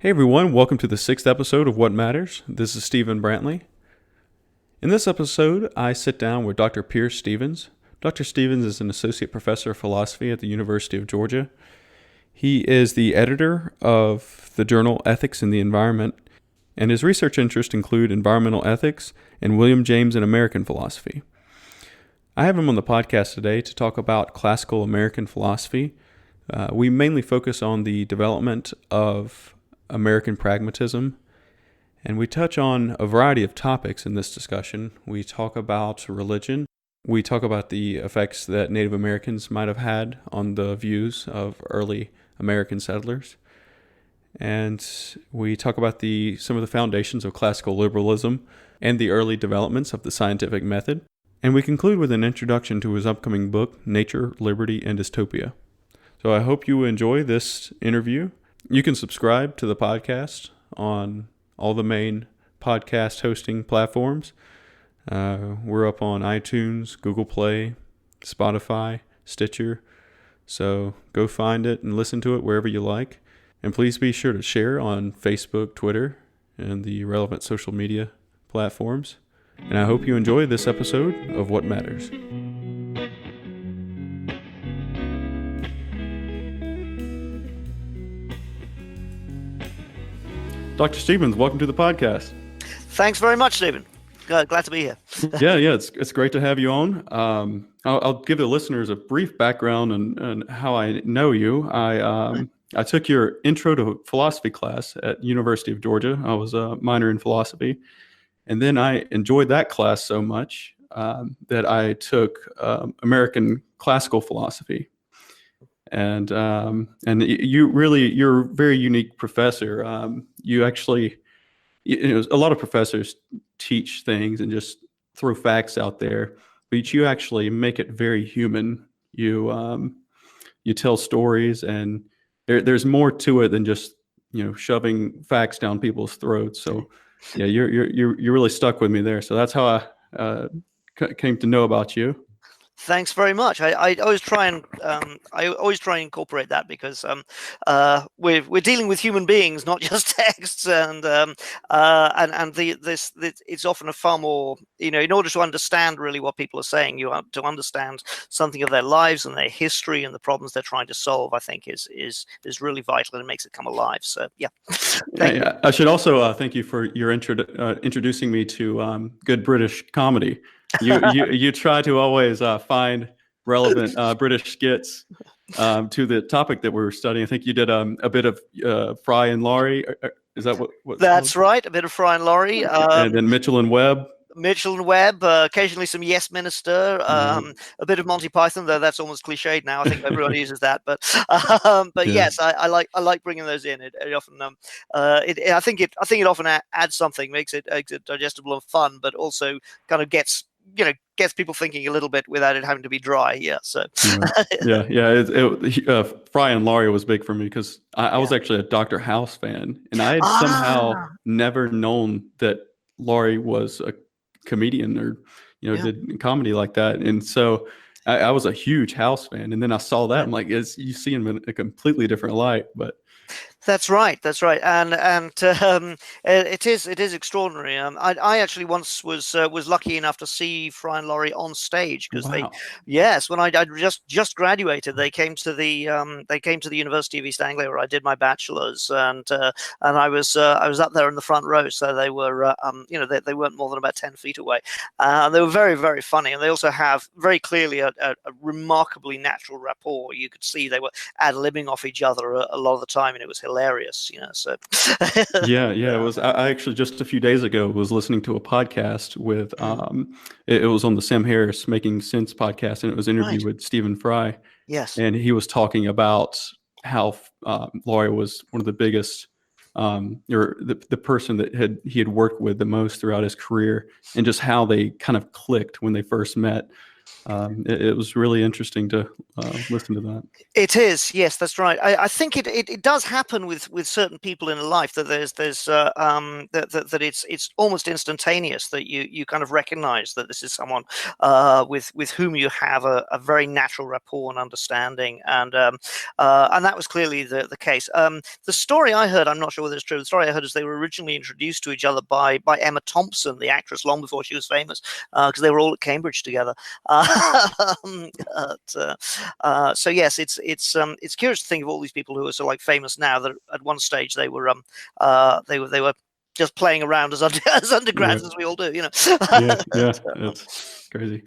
Hey everyone, welcome to the 6th episode of What Matters. This is Stephen Brantley. In this episode, I sit down with Dr. Piers Stephens. Dr. Stephens is an associate professor of philosophy at the University of Georgia. He is the editor of the journal Ethics in the Environment, and his research interests include environmental ethics and William James and American philosophy. I have him on the podcast today to talk about classical American philosophy. We mainly focus on the development of American pragmatism, and we touch on a variety of topics in this discussion. We talk about religion. We talk about the effects that Native Americans might have had on the views of early American settlers. And we talk about some of the foundations of classical liberalism and the early developments of the scientific method. And we conclude with an introduction to his upcoming book, Nature, Liberty, and Dystopia. So I hope you enjoy this interview. You can subscribe to the podcast on all the main podcast hosting platforms. We're up on iTunes, Google Play, Spotify, Stitcher. So go find it and listen to it wherever you like. And please be sure to share on Facebook, Twitter, and the relevant social media platforms. And I hope you enjoy this episode of What Matters. Dr. Stephens, welcome to the podcast. Thanks very much, Stephen. Glad to be here. Yeah, it's great to have you on. I'll give the listeners a brief background on how I know you. I took your Intro to Philosophy class at University of Georgia. I was a minor in philosophy, and then I enjoyed that class so much that I took American classical philosophy. And you're a very unique professor. You actually, a lot of professors teach things and just throw facts out there, but you actually make it very human. You tell stories, and there's more to it than just shoving facts down people's throats. So yeah, you really stuck with me there. So that's how I came to know about you. Thanks very much. I always try and incorporate that because we're dealing with human beings, not just texts, and it's often a far more in order to understand really what people are saying, you have to understand something of their lives and their history and the problems they're trying to solve. I think is really vital, and it makes it come alive. So yeah. I should also thank you for your introducing me to good British comedy. You try to always find relevant British skits to the topic that we were studying. I think you did a bit of Fry and Laurie. Is that what? That's right, a bit of Fry and Laurie. And then Mitchell and Webb. Occasionally some Yes Minister, a bit of Monty Python, though that's almost cliched now. I think everyone uses that, but yeah. Yes, I like bringing those in. It often I think it often adds something, makes it digestible and fun, but also kind of gets people thinking a little bit without it having to be dry. Yeah. So. Yeah. Fry and Laurie was big for me because I was actually a Dr. House fan, and I had somehow never known that Laurie was a comedian or did comedy like that. And so I was a huge House fan, and then I saw that, I'm like, you see him in a completely different light. But That's right, and it is extraordinary. I actually once was lucky enough to see Fry and Laurie on stage because when I just graduated, they came to the University of East Anglia where I did my bachelor's, and I was up there in the front row, so they were they weren't more than about 10 feet away, and they were very, very funny, and they also have very clearly a remarkably natural rapport. You could see they were ad-libbing off each other a lot of the time, and it was hilarious, so. It was. I actually just a few days ago was listening to a podcast with it was on the Sam Harris Making Sense podcast, and it was an interview with Stephen Fry. Yes. And he was talking about how Laurie was one of the biggest or the person that he had worked with the most throughout his career, and just how they kind of clicked when they first met. It was really interesting to listen to that. It is, yes, that's right. I think it does happen with certain people in life that there's that it's almost instantaneous, that you kind of recognize that this is someone with whom you have a very natural rapport and understanding, and that was clearly the case. The story I heard, I'm not sure whether it's true. The story I heard is they were originally introduced to each other by Emma Thompson, the actress, long before she was famous, because they were all at Cambridge together. So yes, it's curious to think of all these people who are so like famous now that at one stage they were just playing around as undergrads, as we all do, Yeah, it's crazy.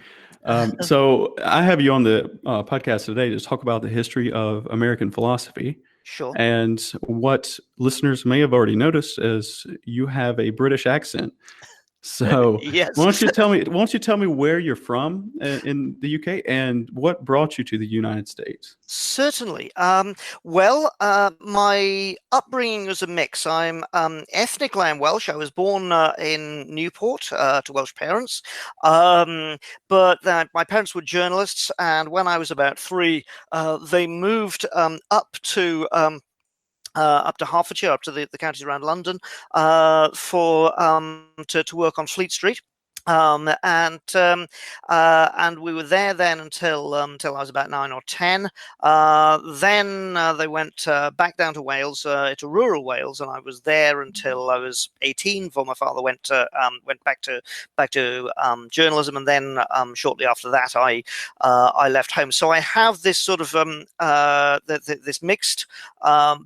So I have you on the podcast today to talk about the history of American philosophy. Sure. And what listeners may have already noticed is you have a British accent. So yes. why don't you tell me where you're from in the UK and what brought you to the United States? Certainly. Well, my upbringing was a mix. I'm ethnically I'm Welsh. I was born in Newport to Welsh parents, but my parents were journalists, and when I was about 3, they moved up to Hertfordshire, up to the counties around London, for to work on Fleet Street. And we were there then until I was about 9 or 10. Then they went back down to Wales, to rural Wales, and I was there until I was 18. Before my father went back to journalism, and then shortly after that, I left home. So I have this sort of this mixed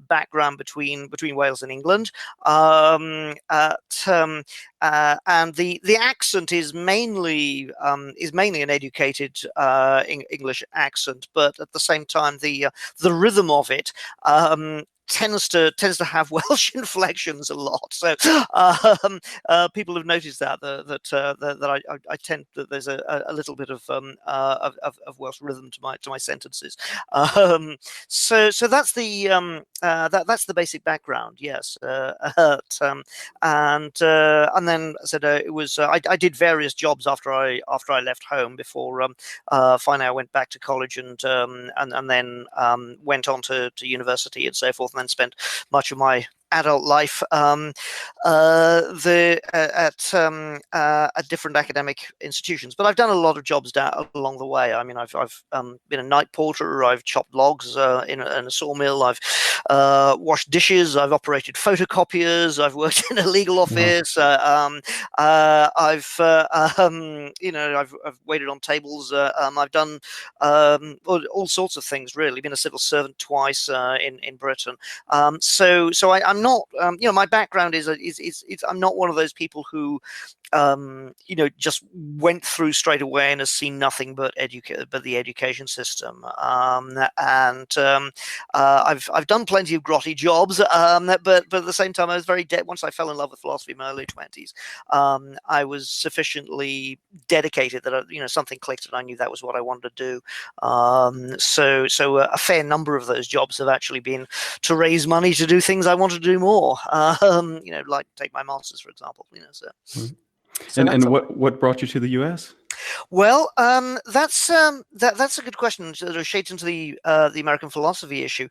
background between Wales and England. And the accent is mainly an educated English accent, but at the same time the rhythm of it tends to have Welsh inflections a lot. So people have noticed that I tend that there's a little bit of Welsh rhythm to my sentences. So that's the that's the basic background. Yes, and then I said it was I did various jobs after I left home before finally I went back to college and then went on to university and so forth, and then spent much of my adult life at different academic institutions. But I've done a lot of jobs along the way. I mean, I've been a night porter, I've chopped logs in a sawmill, I've washed dishes, I've operated photocopiers, I've worked in a legal office. Wow. I've waited on tables. I've done all sorts of things, really. Been a civil servant twice in Britain. So I'm not, my background is I'm not one of those people who, just went through straight away and has seen nothing but the education system. I've done plenty of grotty jobs, but at the same time, I was once I fell in love with philosophy in my early 20s, I was sufficiently dedicated that something clicked and I knew that was what I wanted to do. So a fair number of those jobs have actually been to raise money to do things I wanted to do more. Like take my masters, for example. And what brought you to the U.S.? Well, that's a good question. Sort of shades into the American philosophy issue.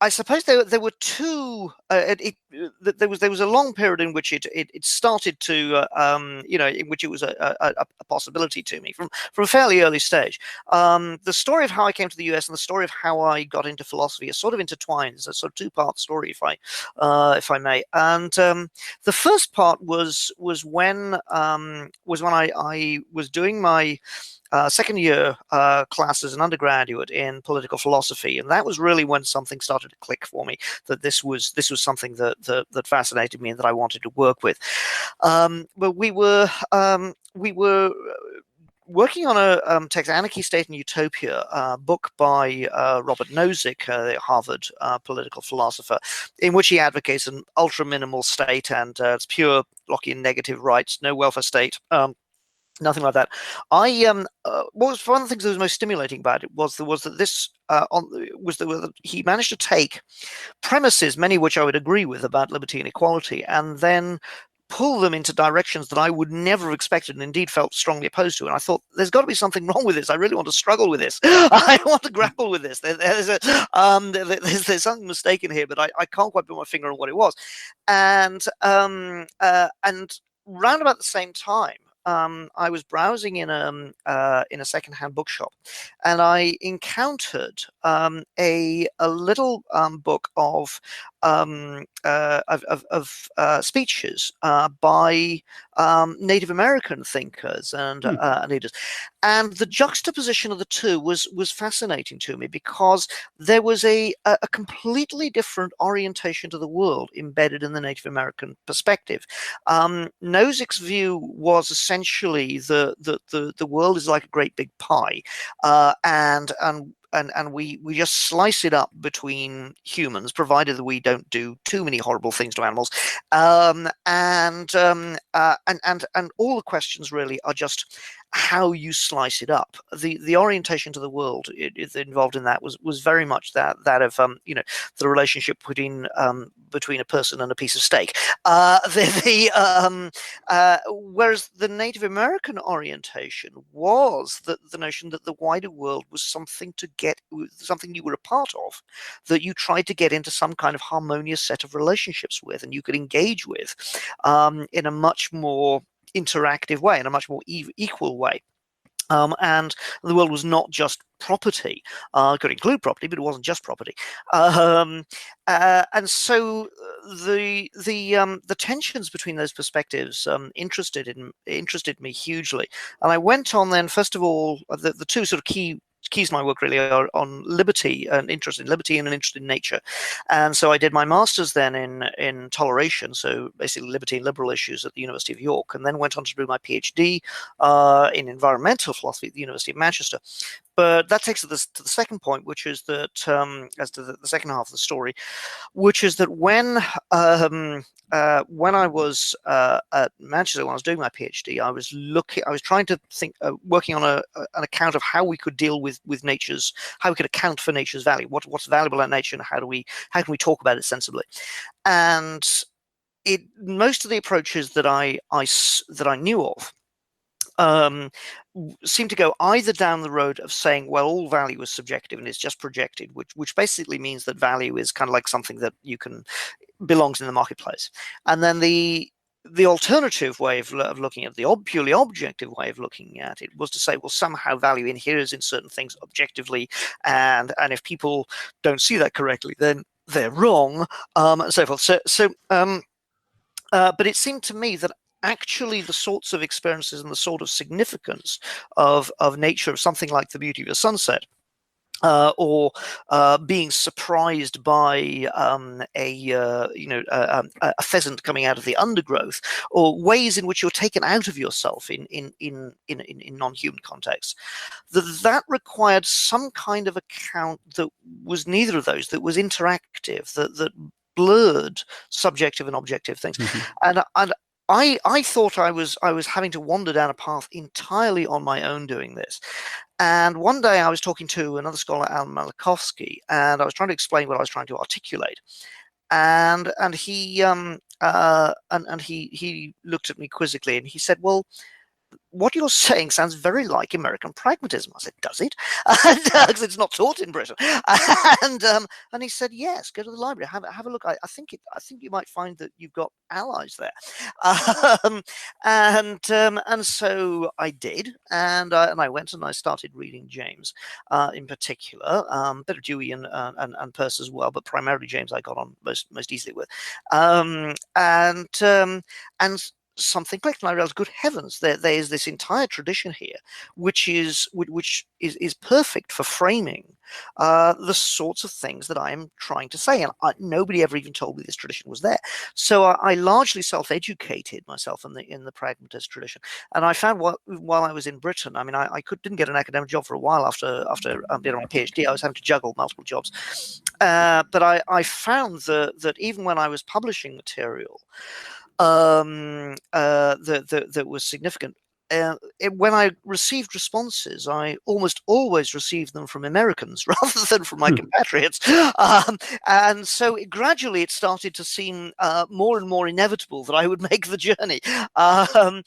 I suppose there were two. There was a long period in which it started to, in which it was a possibility to me from a fairly early stage. The story of how I came to the US and the story of how I got into philosophy are sort of intertwined. It's a sort of two-part story, if I may. And the first part was when I was doing my second year class as an undergraduate in political philosophy, and that was really when something started to click for me, that this was something that fascinated me and that I wanted to work with. But we were working on a Text Anarchy, State and Utopia book by Robert Nozick, the Harvard political philosopher, in which he advocates an ultra minimal state and it's pure Lockean negative rights, no welfare state. Nothing like that. What was one of the things that was most stimulating about it was that this he managed to take premises, many of which I would agree with, about liberty and equality, and then pull them into directions that I would never have expected and indeed felt strongly opposed to. And I thought, there's got to be something wrong with this. I really want to struggle with this. I want to grapple with this. There's something mistaken here, but I can't quite put my finger on what it was. And round about the same time, I was browsing in a secondhand bookshop, and I encountered a little book of speeches by Native American thinkers and leaders, and the juxtaposition of the two was fascinating to me, because there was a completely different orientation to the world embedded in the Native American perspective. Nozick's view was essentially the world is like a great big pie, and we just slice it up between humans, provided that we don't do too many horrible things to animals, and all the questions really are just how you slice it up. The orientation to the world involved in that was very much that of the relationship between a person and a piece of steak. Whereas the Native American orientation was the notion that the wider world was something you were a part of, that you tried to get into some kind of harmonious set of relationships with, and you could engage with in a much more interactive way, in a much more equal way. And the world was not just property. It could include property, but it wasn't just property. And so the tensions between those perspectives interested me hugely. And I went on then, first of all, the two sort of keys to my work really are on liberty, an interest in liberty and an interest in nature. And so I did my master's then in toleration, so basically liberty and liberal issues at the University of York, and then went on to do my PhD in environmental philosophy at the University of Manchester. But that takes us to the second point, which is that, as to the second half of the story, which is that when I was at Manchester, when I was doing my PhD, I was trying to think, working on an account of how we could deal with how we could account for nature's value, what's valuable in nature, and how can we talk about it sensibly. And most of the approaches that I knew of seem to go either down the road of saying, well, all value is subjective and it's just projected, which basically means that value is kind of like something that belongs in the marketplace. And then the alternative way of looking at the purely objective way of looking at it was to say, well, somehow value inheres in certain things objectively, and if people don't see that correctly, then they're wrong, and so forth. But it seemed to me that actually the sorts of experiences and the sort of significance of nature, of something like the beauty of a sunset, or being surprised by a pheasant coming out of the undergrowth, or ways in which you're taken out of yourself in non-human contexts, that required some kind of account that was neither of those, that was interactive, that blurred subjective and objective things. And I thought I was having to wander down a path entirely on my own doing this. And one day I was talking to another scholar, Alan Malachowski, and I was trying to explain what I was trying to articulate. And he looked at me quizzically, and he said, well, what you're saying sounds very like American pragmatism. I said, does it? Because it's not taught in Britain. And he said, yes, go to the library, have a look. I think you might find that you've got allies there. And so I did, and I went and I started reading James, in particular, bit of Dewey and Peirce as well, but primarily James I got on most easily with, and something clicked, and I realized, good heavens, there is this entire tradition here, which is perfect for framing the sorts of things that I am trying to say. And nobody ever even told me this tradition was there. So I largely self-educated myself in the pragmatist tradition. And I found while I was in Britain, I mean, I didn't get an academic job for a while after being on a PhD. I was having to juggle multiple jobs. But I found that even when I was publishing material that was significant, when I received responses, I almost always received them from Americans rather than from my compatriots. And so gradually it started to seem more and more inevitable that I would make the journey. And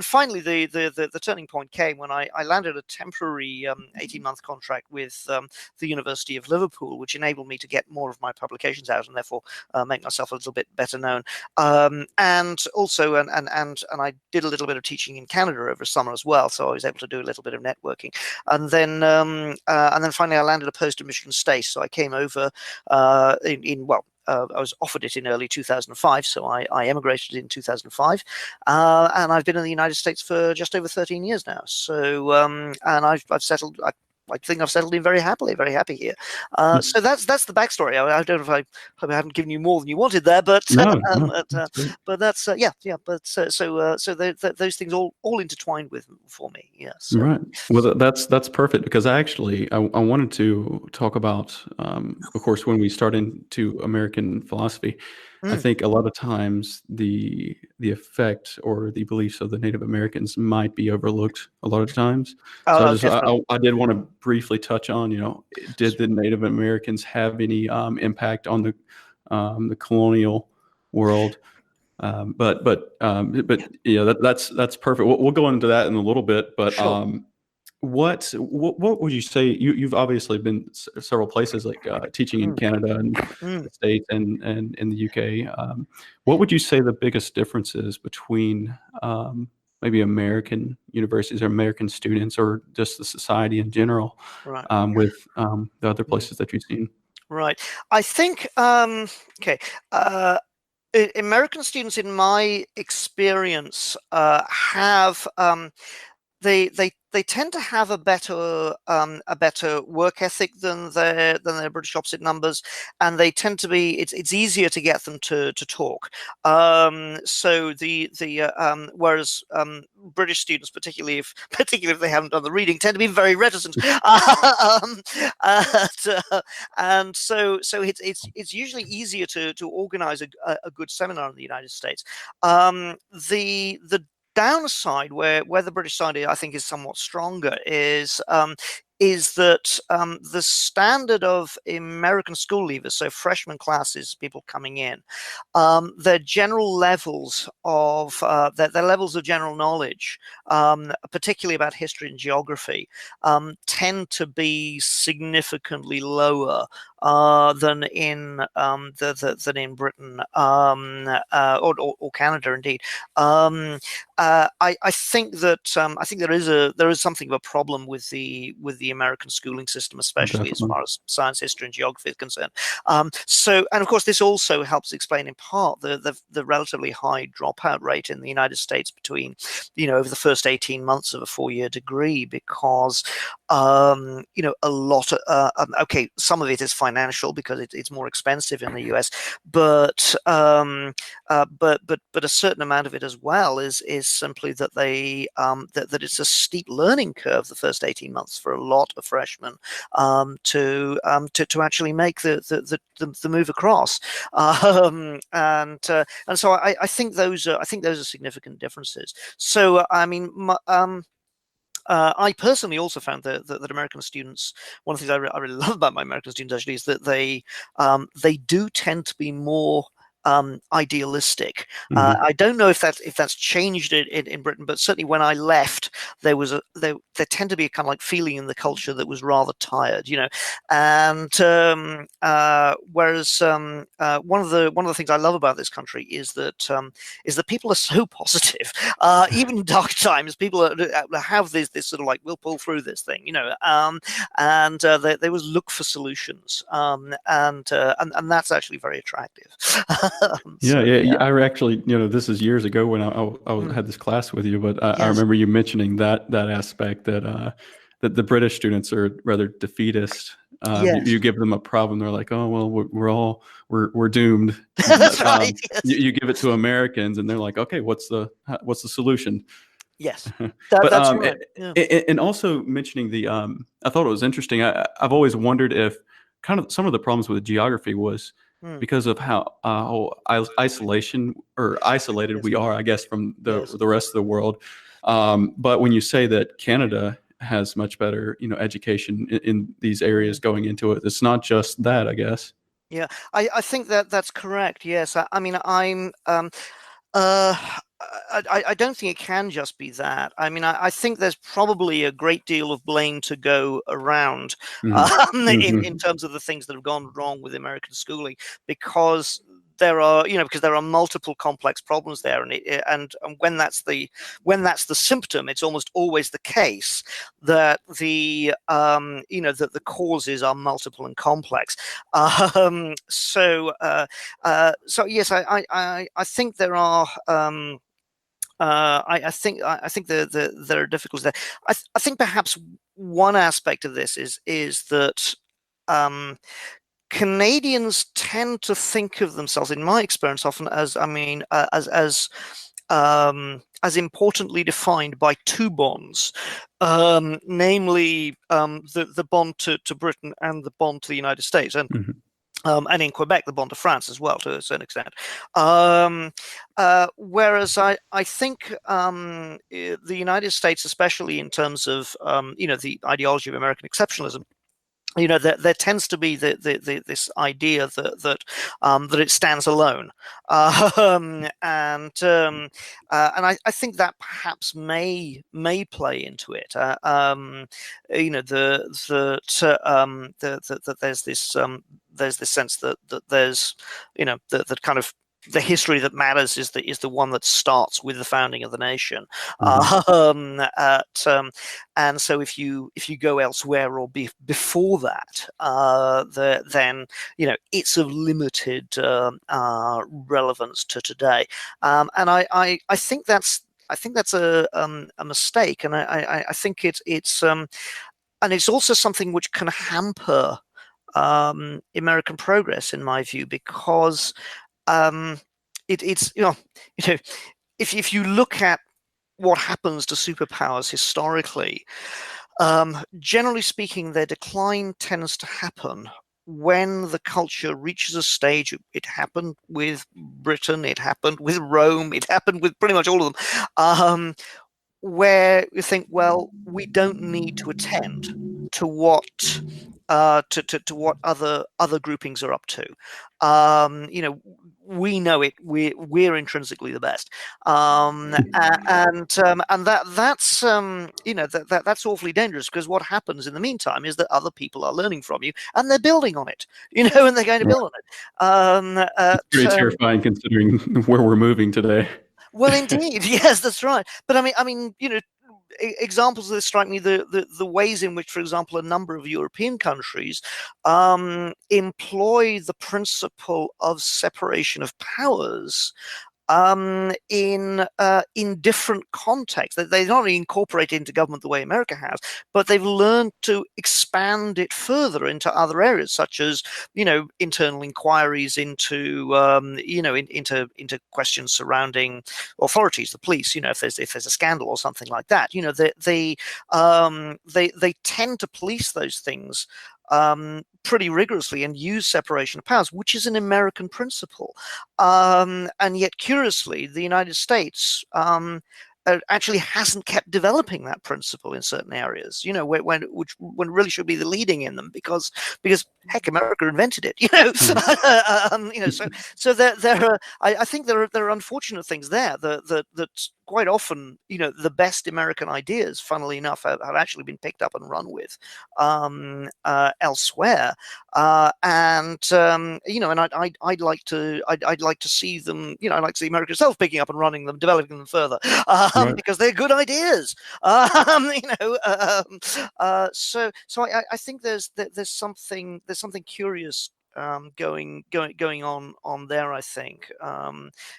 finally, the turning point came when I landed a temporary 18-month contract with the University of Liverpool, which enabled me to get more of my publications out and therefore make myself a little bit better known. And also, and I did a little bit of teaching in Canada over summer as well, so I was able to do a little bit of networking. And then finally, I landed a post at Michigan State, so I came over I was offered it in early 2005, so I emigrated in 2005, and I've been in the United States for just over 13 years now. So, and I've settled. I think I've settled in very happy here. So that's the backstory. I don't know if I haven't given you more than you wanted there, but but that's yeah. But so those things all intertwined for me. Yeah. So. Right. Well, that's perfect, because I wanted to talk about, of course, when we start into American philosophy, I think a lot of times the effect or the beliefs of the Native Americans might be overlooked a lot of times. So I did want to briefly touch on, did the Native Americans have any impact on the colonial world? But that's perfect. We'll go into that in a little bit. But sure. What would you say? You've obviously been several places, like teaching in Canada and the States and in the UK. What would you say the biggest difference is between maybe American universities or American students, or just the society in general, right. with the other places that you've seen? Right. I think okay. American students, in my experience, have they tend to have a better work ethic than their British opposite numbers, and they tend to be it's easier to get them to talk. So whereas British students, particularly if they haven't done the reading, tend to be very reticent. And so it's usually easier to organize a good seminar in the United States. The downside, where the British side, I think, is somewhat stronger, is that the standard of American school leavers, so freshman classes, people coming in, their general levels of their levels of general knowledge, particularly about history and geography, tend to be significantly lower than in than in Britain or Canada, indeed. I think that there is something of a problem with the American schooling system, especially as far as science, history, and geography is concerned. So, and of course, this also helps explain in part the relatively high dropout rate in the United States between, over the first 18 months of a 4-year degree, because a lot of some of it is financial because it's more expensive in the US, but a certain amount of it as well is simply that that it's a steep learning curve the first 18 months for a lot of freshmen to actually make the move across, and so I think those are significant differences. So I mean. I personally also found that American students, one of the things I really love about my American students actually is that they do tend to be more idealistic. I don't know if that's changed in Britain, but certainly when I left, there tend to be a kind of like feeling in the culture that was rather tired, and whereas one of the things I love about this country is that people are so positive, even in dark times. People have this sort of like, we'll pull through this thing, and they always look for solutions, and that's actually very attractive. Yeah. I actually, this is years ago when I had this class with you, but I remember you mentioning that aspect that the British students are rather defeatist. You give them a problem, they're like, oh well, we're doomed. That's right. Yes. You give it to Americans, and they're like, okay, what's the solution? Yes, But that's right. Yeah. And also mentioning I thought it was interesting. I've always wondered if kind of some of the problems with geography was because of how isolated we are, I guess, from the rest of the world. But when you say that Canada has much better, education in these areas going into it, it's not just that, I guess. Yeah, I think that's correct. Yes, I mean uh, I don't think it can just be that. I mean, I think there's probably a great deal of blame to go around in terms of the things that have gone wrong with American schooling, because because there are multiple complex problems there, and when that's the symptom, it's almost always the case that that the causes are multiple and complex. So yes, I think there are. I think there are difficulties there. I think perhaps one aspect of this is that Canadians tend to think of themselves, in my experience, often as as importantly defined by two bonds, namely the bond to Britain and the bond to the United States, and in Quebec, the bond to France as well, to a certain extent. Whereas I think the United States, especially in terms of the ideology of American exceptionalism, there tends to be this idea that it stands alone, and I think that perhaps may play into it. That there's this sense that there's that kind of the history that matters is the one that starts with the founding of the nation, and so if you go elsewhere or before that, then it's of limited relevance to today, and I think that's a mistake, and I think it's and it's also something which can hamper American progress, in my view, because it's if you look at what happens to superpowers historically, generally speaking, their decline tends to happen when the culture reaches a stage. It happened with Britain, it happened with Rome, it happened with pretty much all of them, where you think, well, we don't need to attend to what what other groupings are up to. We know it. We're intrinsically the best, and that's awfully dangerous, because what happens in the meantime is that other people are learning from you, and they're building on it. And they're going to build on it. It's pretty terrifying considering where we're moving today. Well, indeed, yes, that's right. But I mean, examples of this strike me, the ways in which, for example, a number of European countries employ the principle of separation of powers in different contexts. They not only incorporate it into government the way America has, but they've learned to expand it further into other areas, such as internal inquiries into into questions surrounding authorities, the police. If there's a scandal or something like that, they tend to police those things pretty rigorously and use separation of powers, which is an American principle. And yet, curiously, the United States actually hasn't kept developing that principle in certain areas, when it really should be the leading in them, because heck, America invented it, so there are, I think there are unfortunate things there that quite often, the best American ideas, funnily enough, have actually been picked up and run with elsewhere, and I'd like to see them, I'd like to see America itself picking up and running them, developing them further, because they're good ideas. So I think there's something curious going on there. I think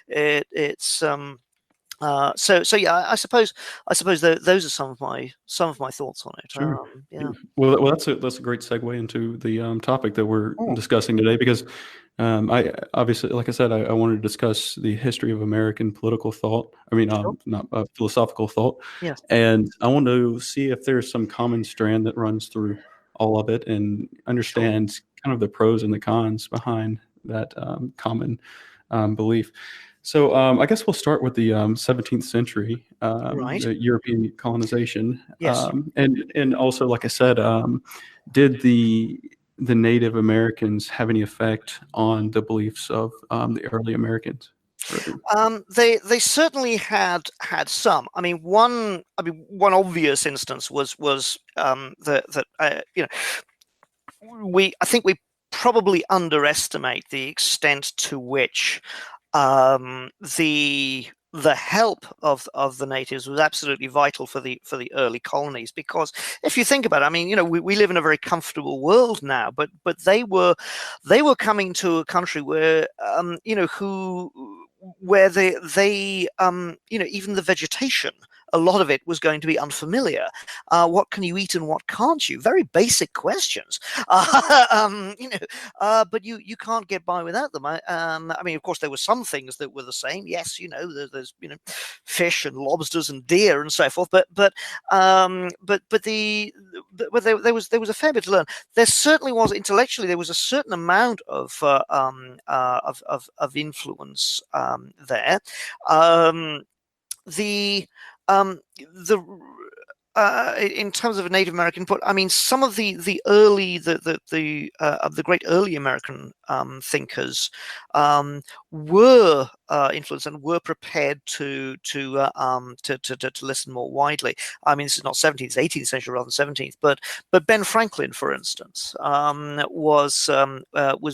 it's so yeah. I suppose those are some of my thoughts on it. Sure. Yeah. Well, that's a great segue into the topic that we're discussing today, because I obviously, like I said, I wanted to discuss the history of American political thought. I mean, Sure. not philosophical thought. Yes. And I want to see if there's some common strand that runs through all of it, and understand kind of the pros and the cons behind that common belief. So I guess we'll start with the 17th century, Right. the European colonization, Yes. and also, like I said, did the Native Americans have any effect on the beliefs of the early Americans? They certainly had some. I mean, one obvious instance was that I think we probably underestimate the extent to which the help of the natives was absolutely vital for the early colonies. Because if you think about it, I mean, we live in a very comfortable world now, but they were coming to a country where where they even the vegetation, a lot of it was going to be unfamiliar. What can you eat and what can't you? Very basic questions. But you can't get by without them. I mean, of course, there were some things that were the same. Yes, there's fish and lobsters and deer and so forth. But there was a fair bit to learn. There certainly was intellectually. There was a certain amount of influence there. The in terms of Native American input, I mean, some of the early of the great early American thinkers were influenced and were prepared to listen more widely. I mean, this is not 17th, 18th century rather than 17th, but Ben Franklin, for instance, was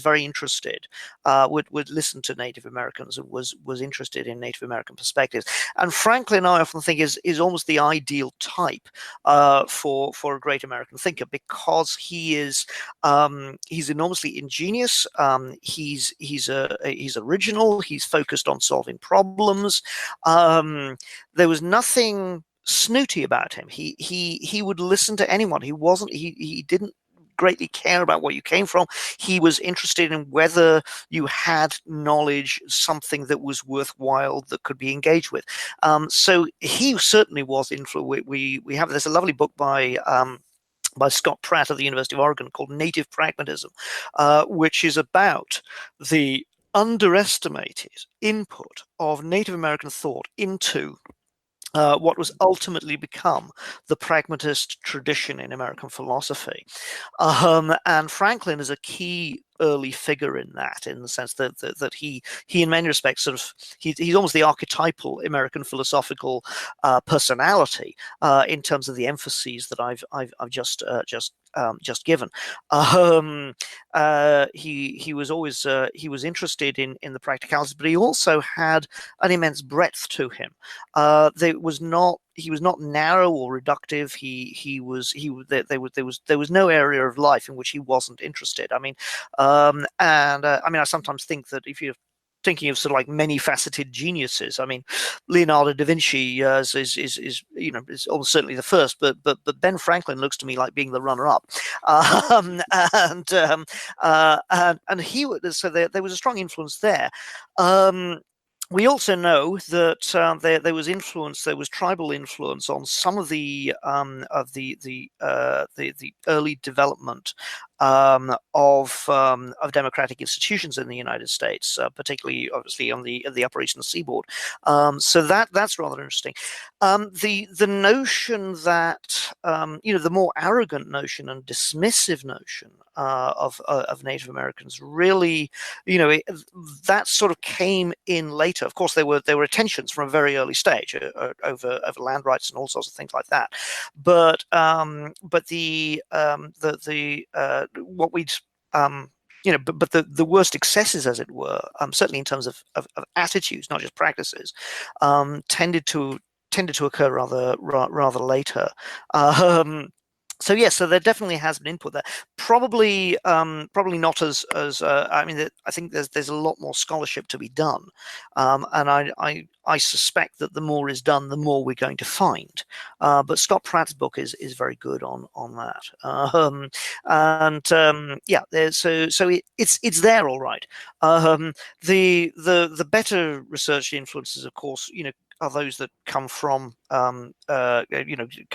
very interested, would listen to Native Americans and was interested in Native American perspectives. And Franklin, I often think, is almost the ideal type for a great American thinker, because he's enormously ingenious. He's original. He's focused on solving problems. There was nothing snooty about him. He would listen to anyone. He didn't greatly care about where you came from. He was interested in whether you had knowledge, something that was worthwhile, that could be engaged with. So he certainly was influential. We have there's a lovely book by Scott Pratt of the University of Oregon called Native Pragmatism, which is about the underestimated input of Native American thought into what was ultimately become the pragmatist tradition in American philosophy. And Franklin is a key early figure in that, in the sense that he in many respects sort of he's almost the archetypal American philosophical personality in terms of the emphases that I've just given. He was always he was interested in the practicalities, but he also had an immense breadth to him. He was not narrow or reductive. There was no area of life in which he wasn't interested. I mean, I sometimes think that if you're thinking of sort of like many faceted geniuses, I mean, Leonardo da Vinci is almost certainly the first, but Ben Franklin looks to me like being the runner up. And he would, so there was a strong influence there. We also know that there was influence. There was tribal influence on some of the early development of democratic institutions in the United States, particularly, obviously, on the Upper Eastern Seaboard. So that's rather interesting. The notion that the more arrogant notion and dismissive notion of Native Americans really, that sort of came in later. Of course, there were tensions from a very early stage over land rights and all sorts of things like that. But what we'd but the worst excesses, as it were, certainly in terms of attitudes, not just practices, tended to occur rather later. So yes, so there definitely has been input there. Probably not as I mean, I think there's a lot more scholarship to be done, and I suspect that the more is done, the more we're going to find. But Scott Pratt's book is very good on that. It's there, all right. The better research influences, of course, those that come from come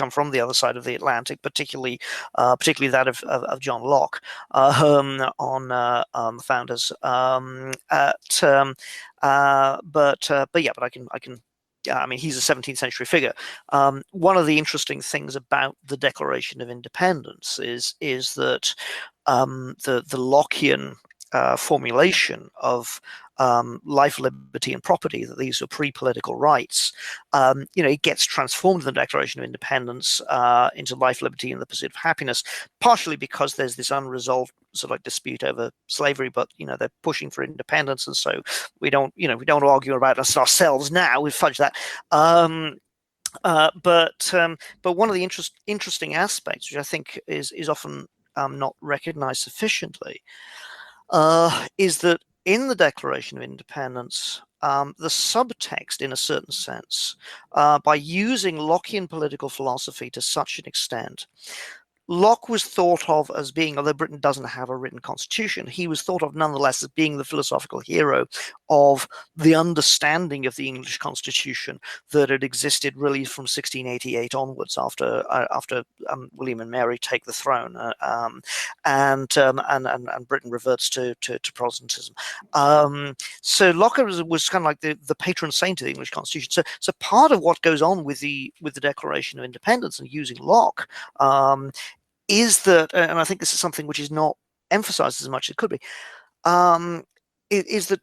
from the other side of the Atlantic, particularly that of John Locke, on the founders. But I can. I mean, he's a 17th century figure. One of the interesting things about the Declaration of Independence is that the Lockean formulation of life, liberty, and property, that these are pre-political rights, it gets transformed in the Declaration of Independence into life, liberty, and the pursuit of happiness, partially because there's this unresolved sort of like dispute over slavery, but they're pushing for independence, and so we don't argue about us ourselves now. We fudge that. But one of the interesting aspects, which I think is often not recognized sufficiently, is that in the Declaration of Independence, the subtext, in a certain sense, by using Lockean political philosophy to such an extent, Locke was thought of as being, although Britain doesn't have a written constitution, he was thought of nonetheless as being the philosophical hero of the understanding of the English constitution that had existed really from 1688 onwards, after William and Mary take the throne, and Britain reverts to Protestantism. So Locke was kind of like the patron saint of the English constitution. So part of what goes on with the Declaration of Independence and using Locke is that, and I think this is something which is not emphasized as much as it could be, is that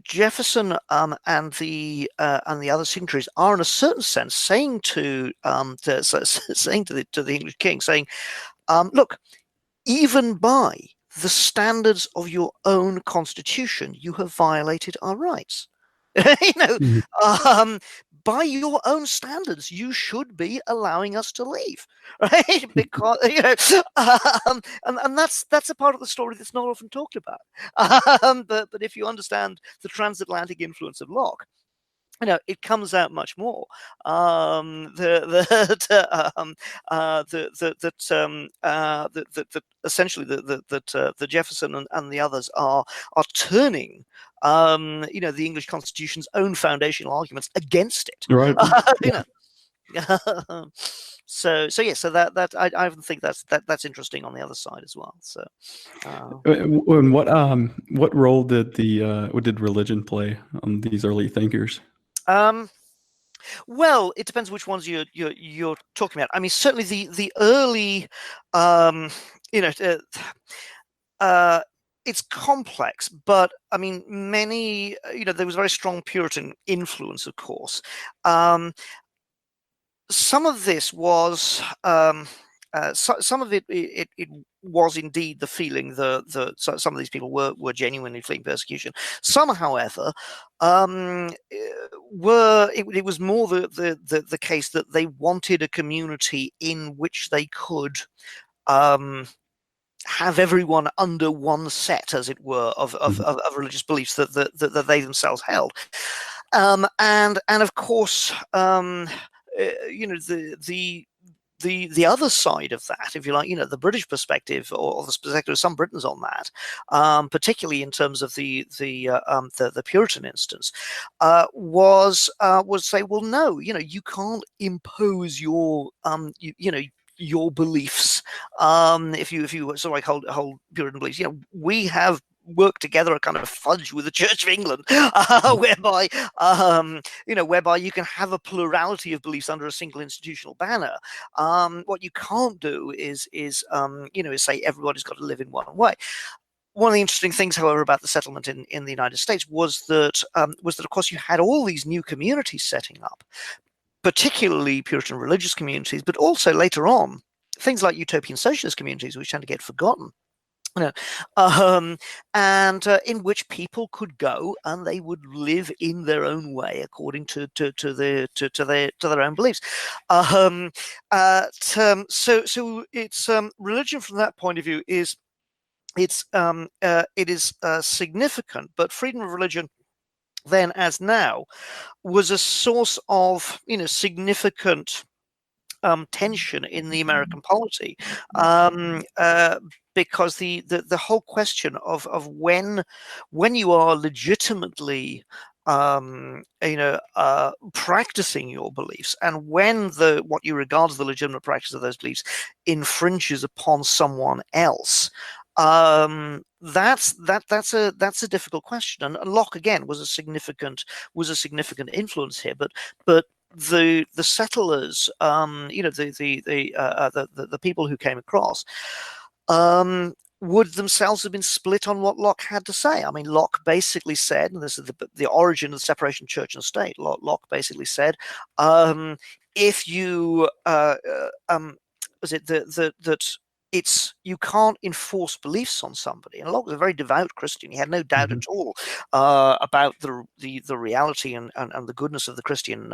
Jefferson and the other signatories are, in a certain sense, saying to the English king, saying, look, even by the standards of your own constitution, you have violated our rights. By your own standards, you should be allowing us to leave, right? Because and that's a part of the story that's not often talked about. But if you understand the transatlantic influence of Locke, it comes out much more. Essentially the Jefferson and the others are turning the English Constitution's own foundational arguments against it. Right. So that I think that's interesting on the other side as well. So, and what role did religion play on these early thinkers? Well, it depends which ones you're talking about. I mean, certainly the early, it's complex, but I mean, many, there was very strong Puritan influence, of course. Some of this was, some of it was indeed the feeling that some of these people were genuinely fleeing persecution. Some, however, it was more the case that they wanted a community in which they could have everyone under one set, as it were, of religious beliefs that they themselves held, and of course, the other side of that, if you like, the British perspective, or the perspective of some Britons on that, particularly in terms of the Puritan instance, was say, well, no, you can't impose your your beliefs, if you sort of like hold Puritan beliefs. We have work together a kind of fudge with the Church of England, whereby you can have a plurality of beliefs under a single institutional banner. What you can't do is say everybody's got to live in one way. One of the interesting things, however, about the settlement in the United States was that of course you had all these new communities setting up, particularly Puritan religious communities, but also later on things like utopian socialist communities, which tend to get forgotten. And in which people could go and they would live in their own way according to their own beliefs. So it's religion from that point of view it is significant, but freedom of religion then as now was a source of significant tension in the American polity, because the whole question of when you are legitimately practicing your beliefs, and when what you regard as the legitimate practice of those beliefs infringes upon someone else, that's a difficult question. And Locke again was a significant influence here, but the settlers, the people who came across, would themselves have been split on what Locke had to say. I mean, Locke basically said, and this is the origin of the separation of church and state. Locke basically said, if you was it that it's you can't enforce beliefs on somebody. And Locke was a very devout Christian. He had no doubt at all about the reality and the goodness of the Christian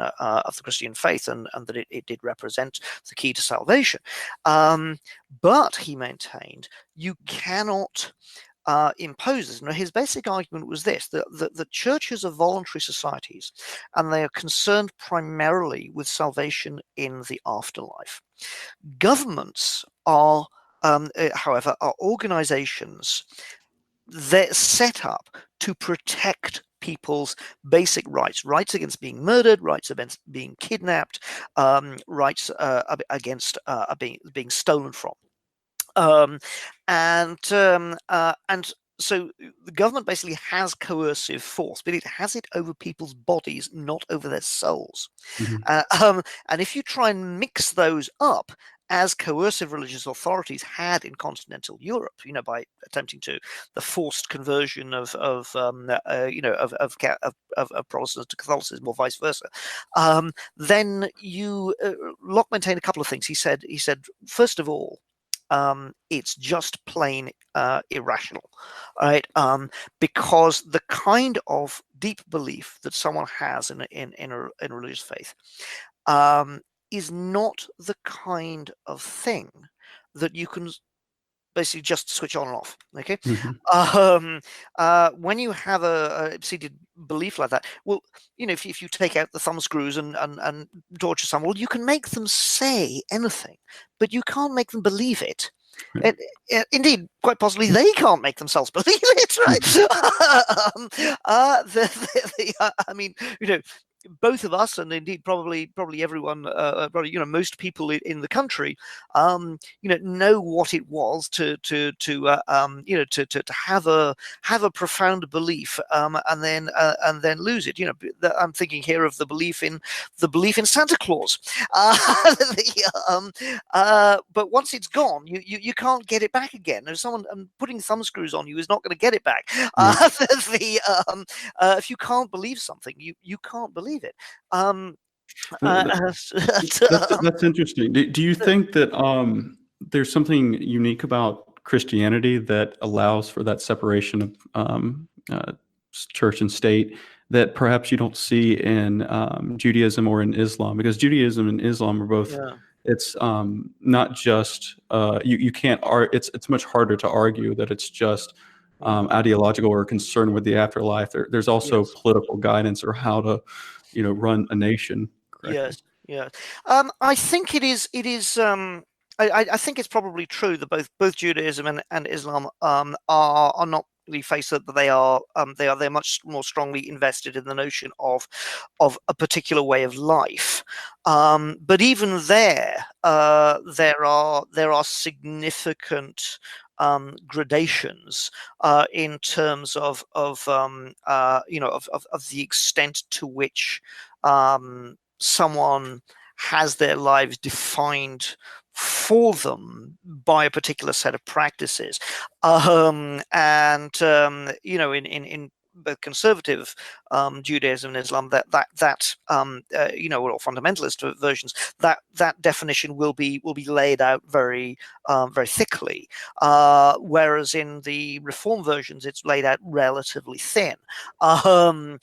faith, and that it did represent the key to salvation. But he maintained you cannot impose this. Now, his basic argument was this: that churches are voluntary societies, and they are concerned primarily with salvation in the afterlife. Governments are, however, are organizations that set up to protect people's basic rights against being murdered, rights against being kidnapped, rights against being stolen from. And so the government basically has coercive force, but it has it over people's bodies, not over their souls. And if you try and mix those up, as coercive religious authorities had in continental Europe, by attempting to the forced conversion of Protestants to Catholicism or vice versa, then Locke maintained a couple of things. He said, first of all, it's just plain irrational, right? Because the kind of deep belief that someone has in a religious faith is not the kind of thing that you can basically just switch on and off. Okay. When you have a seated belief like that, well, if you take out the thumb screws and torture someone, well, you can make them say anything, but you can't make them believe it. Right. Indeed, quite possibly they can't make themselves believe it, right? I mean, both of us, and indeed probably everyone, most people in the country, know what it was to have a profound belief, and then lose it. I'm thinking here of the belief in Santa Claus. But once it's gone, you can't get it back again. If someone putting thumb screws on you is not going to get it back. If you can't believe something, you can't believe it. That's interesting. Do you think that there's something unique about Christianity that allows for that separation of church and state that perhaps you don't see in Judaism or in Islam? Because Judaism and Islam are both. Yeah. It's not just you can't. It's much harder to argue that it's just ideological or concerned with the afterlife. There's also political guidance or how to, run a nation correctly. Yes. I think it is. I think it's probably true that both Judaism and Islam are not really face it, that they're much more strongly invested in the notion of a particular way of life. But even there are significant gradations in terms of the extent to which someone has their lives defined for them by a particular set of practices, in both conservative Judaism and Islam, or fundamentalist versions, that definition will be laid out very thickly, whereas in the Reform versions it's laid out relatively thin, so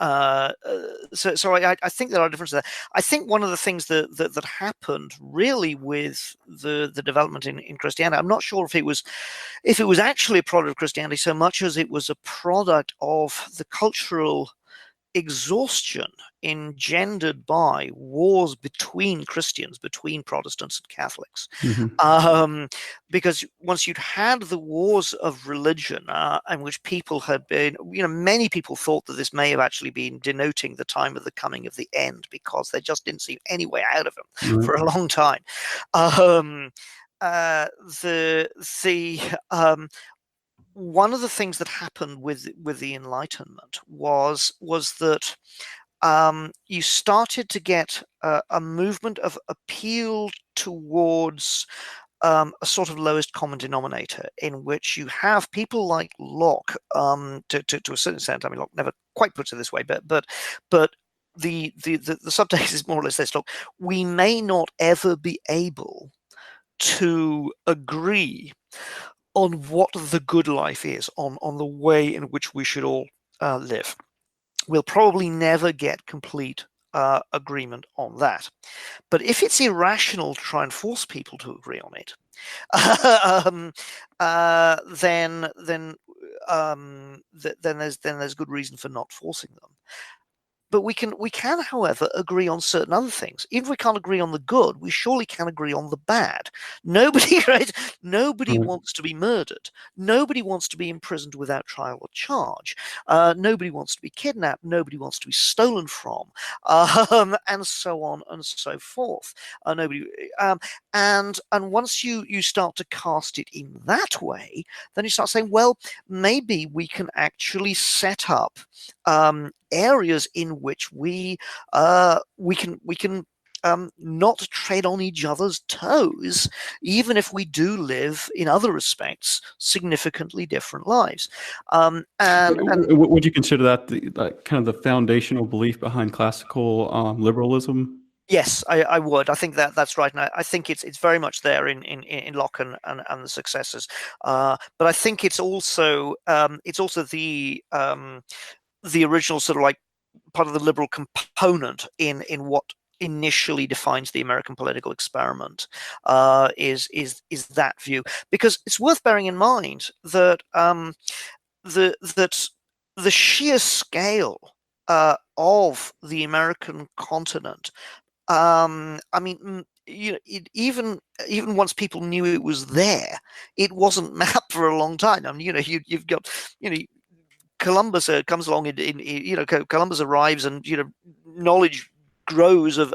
I think there are differences there. I think one of the things that happened really with the development in Christianity, I'm not sure if it was actually a product of Christianity so much as it was a product of the cultural exhaustion engendered by wars between Christians, between Protestants and Catholics. Because once you'd had the wars of religion, in which people had been, many people thought that this may have actually been denoting the time of the coming of the end, because there just didn't seem any way out of them for a long time. One of the things that happened with the Enlightenment was that you started to get a movement of appeal towards a sort of lowest common denominator, in which you have people like Locke, to a certain extent. I mean, Locke never quite puts it this way, but the subtext is more or less this: look, we may not ever be able to agree on what the good life is, on the way in which we should all live. We'll probably never get complete agreement on that. But if it's irrational to try and force people to agree on it, then there's good reason for not forcing them. But we can, however, agree on certain other things. Even if we can't agree on the good, we surely can agree on the bad. Nobody, right? Nobody wants to be murdered. Nobody wants to be imprisoned without trial or charge. Nobody wants to be kidnapped. Nobody wants to be stolen from, and so on and so forth. And once you start to cast it in that way, then you start saying, well, maybe we can actually set up areas in which we can not tread on each other's toes, even if we do live in other respects significantly different lives. And would you consider that kind of the foundational belief behind classical liberalism? Yes, I would. I think that's right, and I think it's very much there in Locke and the successors. But I think it's also the original sort of like part of the liberal component in what initially defines the American political experiment, is that view. Because it's worth bearing in mind that that the sheer scale of the American continent, I mean, even once people knew it was there, it wasn't mapped for a long time. I mean, you've got, Columbus comes along Columbus arrives, and knowledge grows of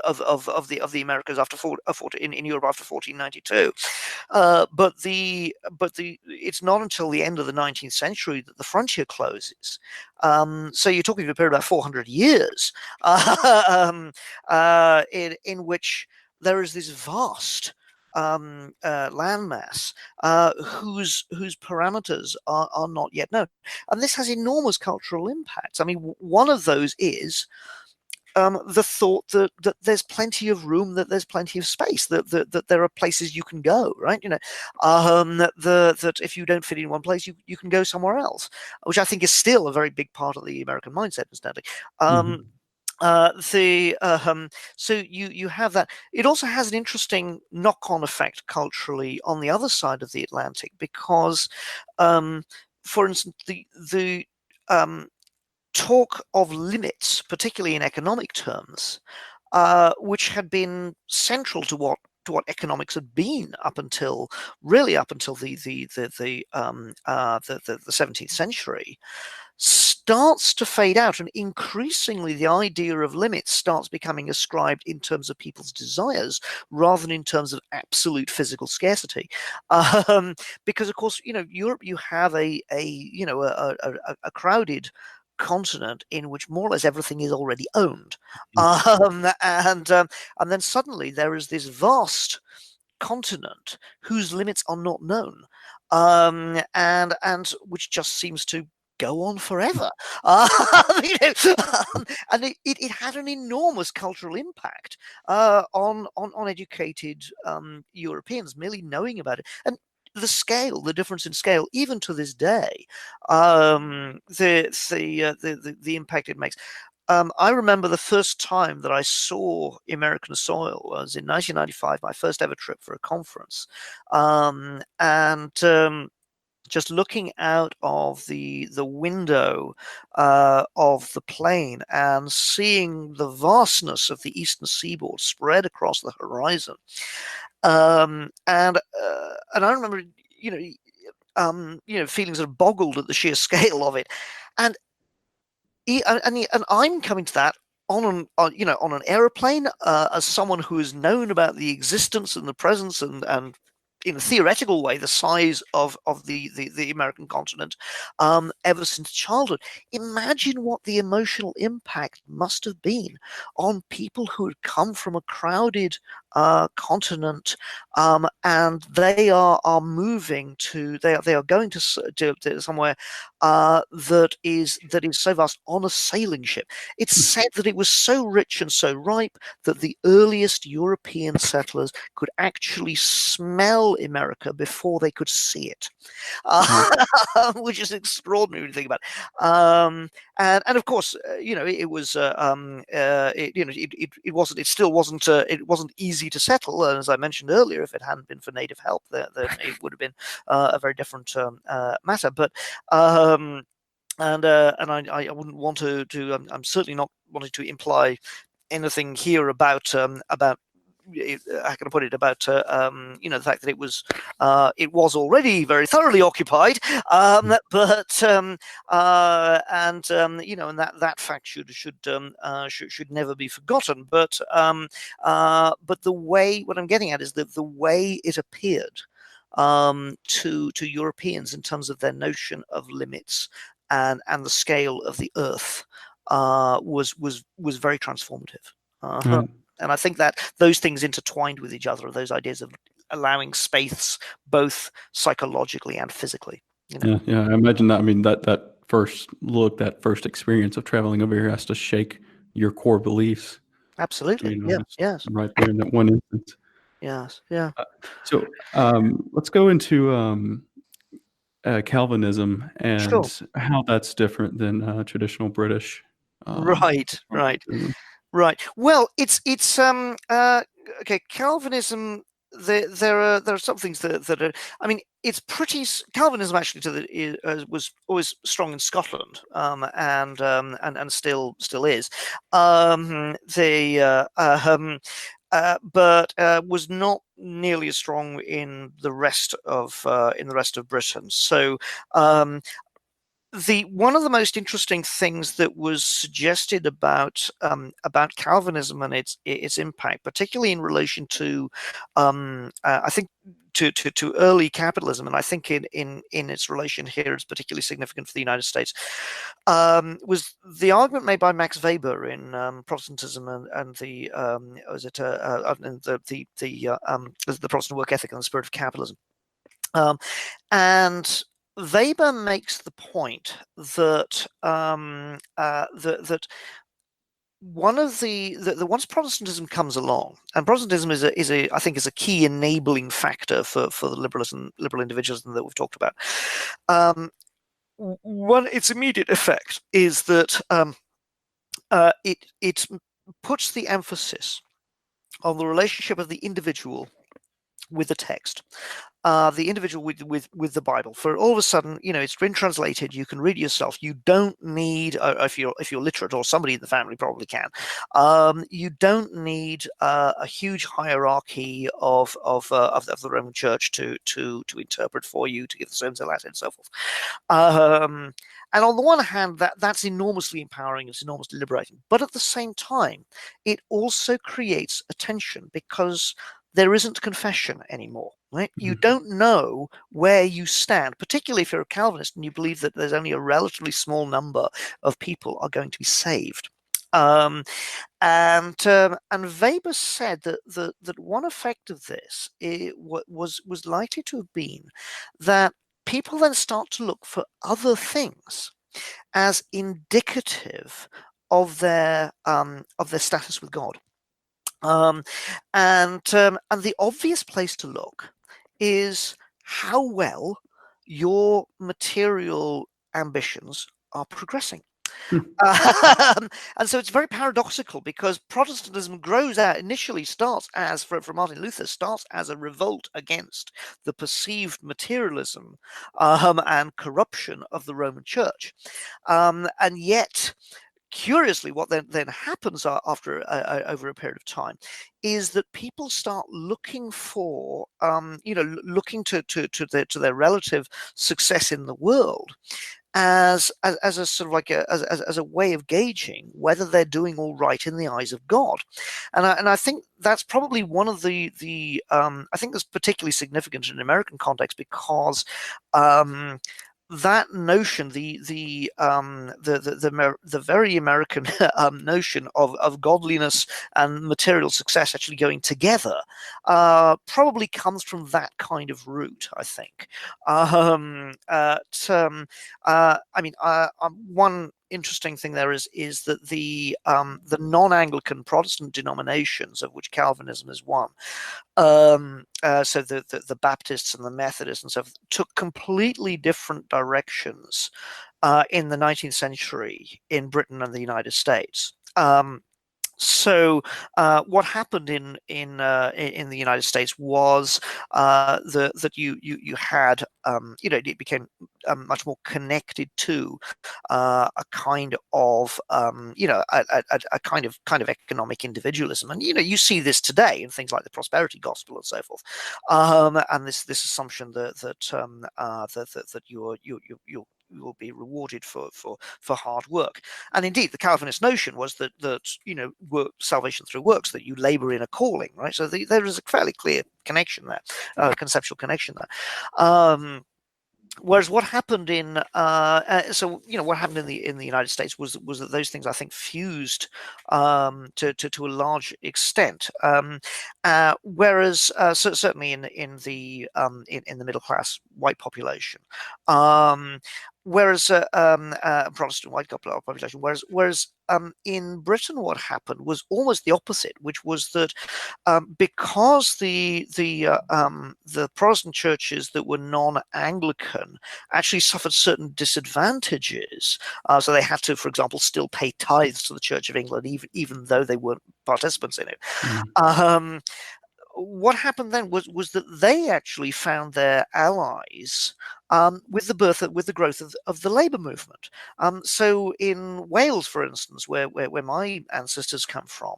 the Americas after in Europe after 1492. But it's not until the end of the 19th century that the frontier closes. So you're talking about a period of about 400 years, in which there is this vast landmass whose parameters are not yet known, and this has enormous cultural impacts. I mean, one of those is the thought that there's plenty of room, that there's plenty of space, that there are places you can go, right? That if you don't fit in one place, you can go somewhere else, which I think is still a very big part of the American mindset, incidentally. So you have that. It also has an interesting knock-on effect culturally on the other side of the Atlantic, because, for instance, the talk of limits, particularly in economic terms, which had been central to what economics had been up until the 17th century, starts to fade out, and increasingly the idea of limits starts becoming ascribed in terms of people's desires rather than in terms of absolute physical scarcity. Because of course, Europe, you have a crowded continent in which more or less everything is already owned, and then suddenly there is this vast continent whose limits are not known, and which just seems to go on forever. And it had an enormous cultural impact on educated Europeans merely knowing about it. And the difference in scale, even to this day, the impact it makes. I remember the first time that I saw American soil was in 1995, my first ever trip for a conference, and just looking out of the window of the plane and seeing the vastness of the eastern seaboard spread across the horizon, and I remember, feeling sort of boggled at the sheer scale of it, and I'm coming to that on an aeroplane, as someone who has known about the existence and the presence and in a theoretical way the size of the American continent, ever since childhood. Imagine what the emotional impact must have been on people who had come from a crowded continent, and they are moving to they are going to somewhere that is so vast on a sailing ship. It's said that it was so rich and so ripe that the earliest European settlers could actually smell America before they could see it, which is extraordinary to think about. And of course, it was it still wasn't easy to settle. And as I mentioned earlier, if it hadn't been for native help, then it would have been a very different matter. But and I wouldn't want to. I'm certainly not wanting to imply anything here about how can I put it, about the fact that it was already very thoroughly occupied, but and that fact should never be forgotten. But the way, what I'm getting at is that the way it appeared to Europeans in terms of their notion of limits and the scale of the earth was very transformative. Right. And I think that those things intertwined with each other, those ideas of allowing space both psychologically and physically. Yeah. I imagine that. I mean, that first look, that first experience of traveling over here has to shake your core beliefs. Absolutely. Yeah. Yes. Right there in that one instance. Yes. Yeah. So let's go into Calvinism Sure. and how that's different than traditional British. Right. Right. Well, it's okay. Calvinism. There are some things that are. I mean, it's pretty. Calvinism actually was always strong in Scotland, and still is. But was not nearly as strong in the rest of Britain. So one of the most interesting things that was suggested about Calvinism and its impact, particularly in relation to, I think, to early capitalism, and I think in its relation here is particularly significant for the United States, was the argument made by Max Weber in Protestantism and the Protestant work ethic and the spirit of capitalism, and Weber makes the point that that one of the once Protestantism comes along, and Protestantism is a key enabling factor for the liberal individualism that we've talked about. Its immediate effect is that it puts the emphasis on the relationship of the individual with the text, the individual with the Bible. For all of a sudden, it's been translated. You can read it yourself. You don't need, if you're literate, or somebody in the family probably can. You don't need a huge hierarchy of the Roman Church to interpret for you, to give the sermons in Latin, and so forth. And on the one hand, that's enormously empowering, it's enormously liberating. But at the same time, it also creates a tension because there isn't confession anymore, right? Mm-hmm. You don't know where you stand, particularly if you're a Calvinist and you believe that there's only a relatively small number of people are going to be saved. And Weber said that one effect of this was likely to have been that people then start to look for other things as indicative of their status with God. And the obvious place to look is how well your material ambitions are progressing. And so it's very paradoxical, because Protestantism grows out, initially starts as, for Martin Luther, starts as a revolt against the perceived materialism and corruption of the Roman Church. And yet, curiously, what then happens after over a period of time is that people start looking for, looking to their relative success in the world as a sort of like as a way of gauging whether they're doing all right in the eyes of God. And I think that's probably one of the I think that's particularly significant in an American context, because that notion, the very American notion of godliness and material success actually going together, probably comes from that kind of root, I think. One interesting thing there is that the non-Anglican Protestant denominations, of which Calvinism is one, so the Baptists and the Methodists and so forth, took completely different directions in the 19th century in Britain and the United States. So what happened in the United States was that you had it became much more connected to a kind of a kind of economic individualism, and you see this today in things like the prosperity gospel and so forth, and this assumption that you will be rewarded for hard work. And indeed, the Calvinist notion was that work, salvation through works, that you labor in a calling, right? So there is a fairly clear connection there, conceptual connection there. Whereas what happened in what happened in the United States was that those things, I think, fused to a large extent. Whereas certainly in the middle class white population, whereas Protestant white population, whereas in Britain, what happened was almost the opposite, which was that because the Protestant churches that were non-Anglican actually suffered certain disadvantages, so they had to, for example, still pay tithes to the Church of England, even though they weren't participants in it. Mm. What happened then was that they actually found their allies with the growth of the labour movement. So in Wales, for instance, where my ancestors come from,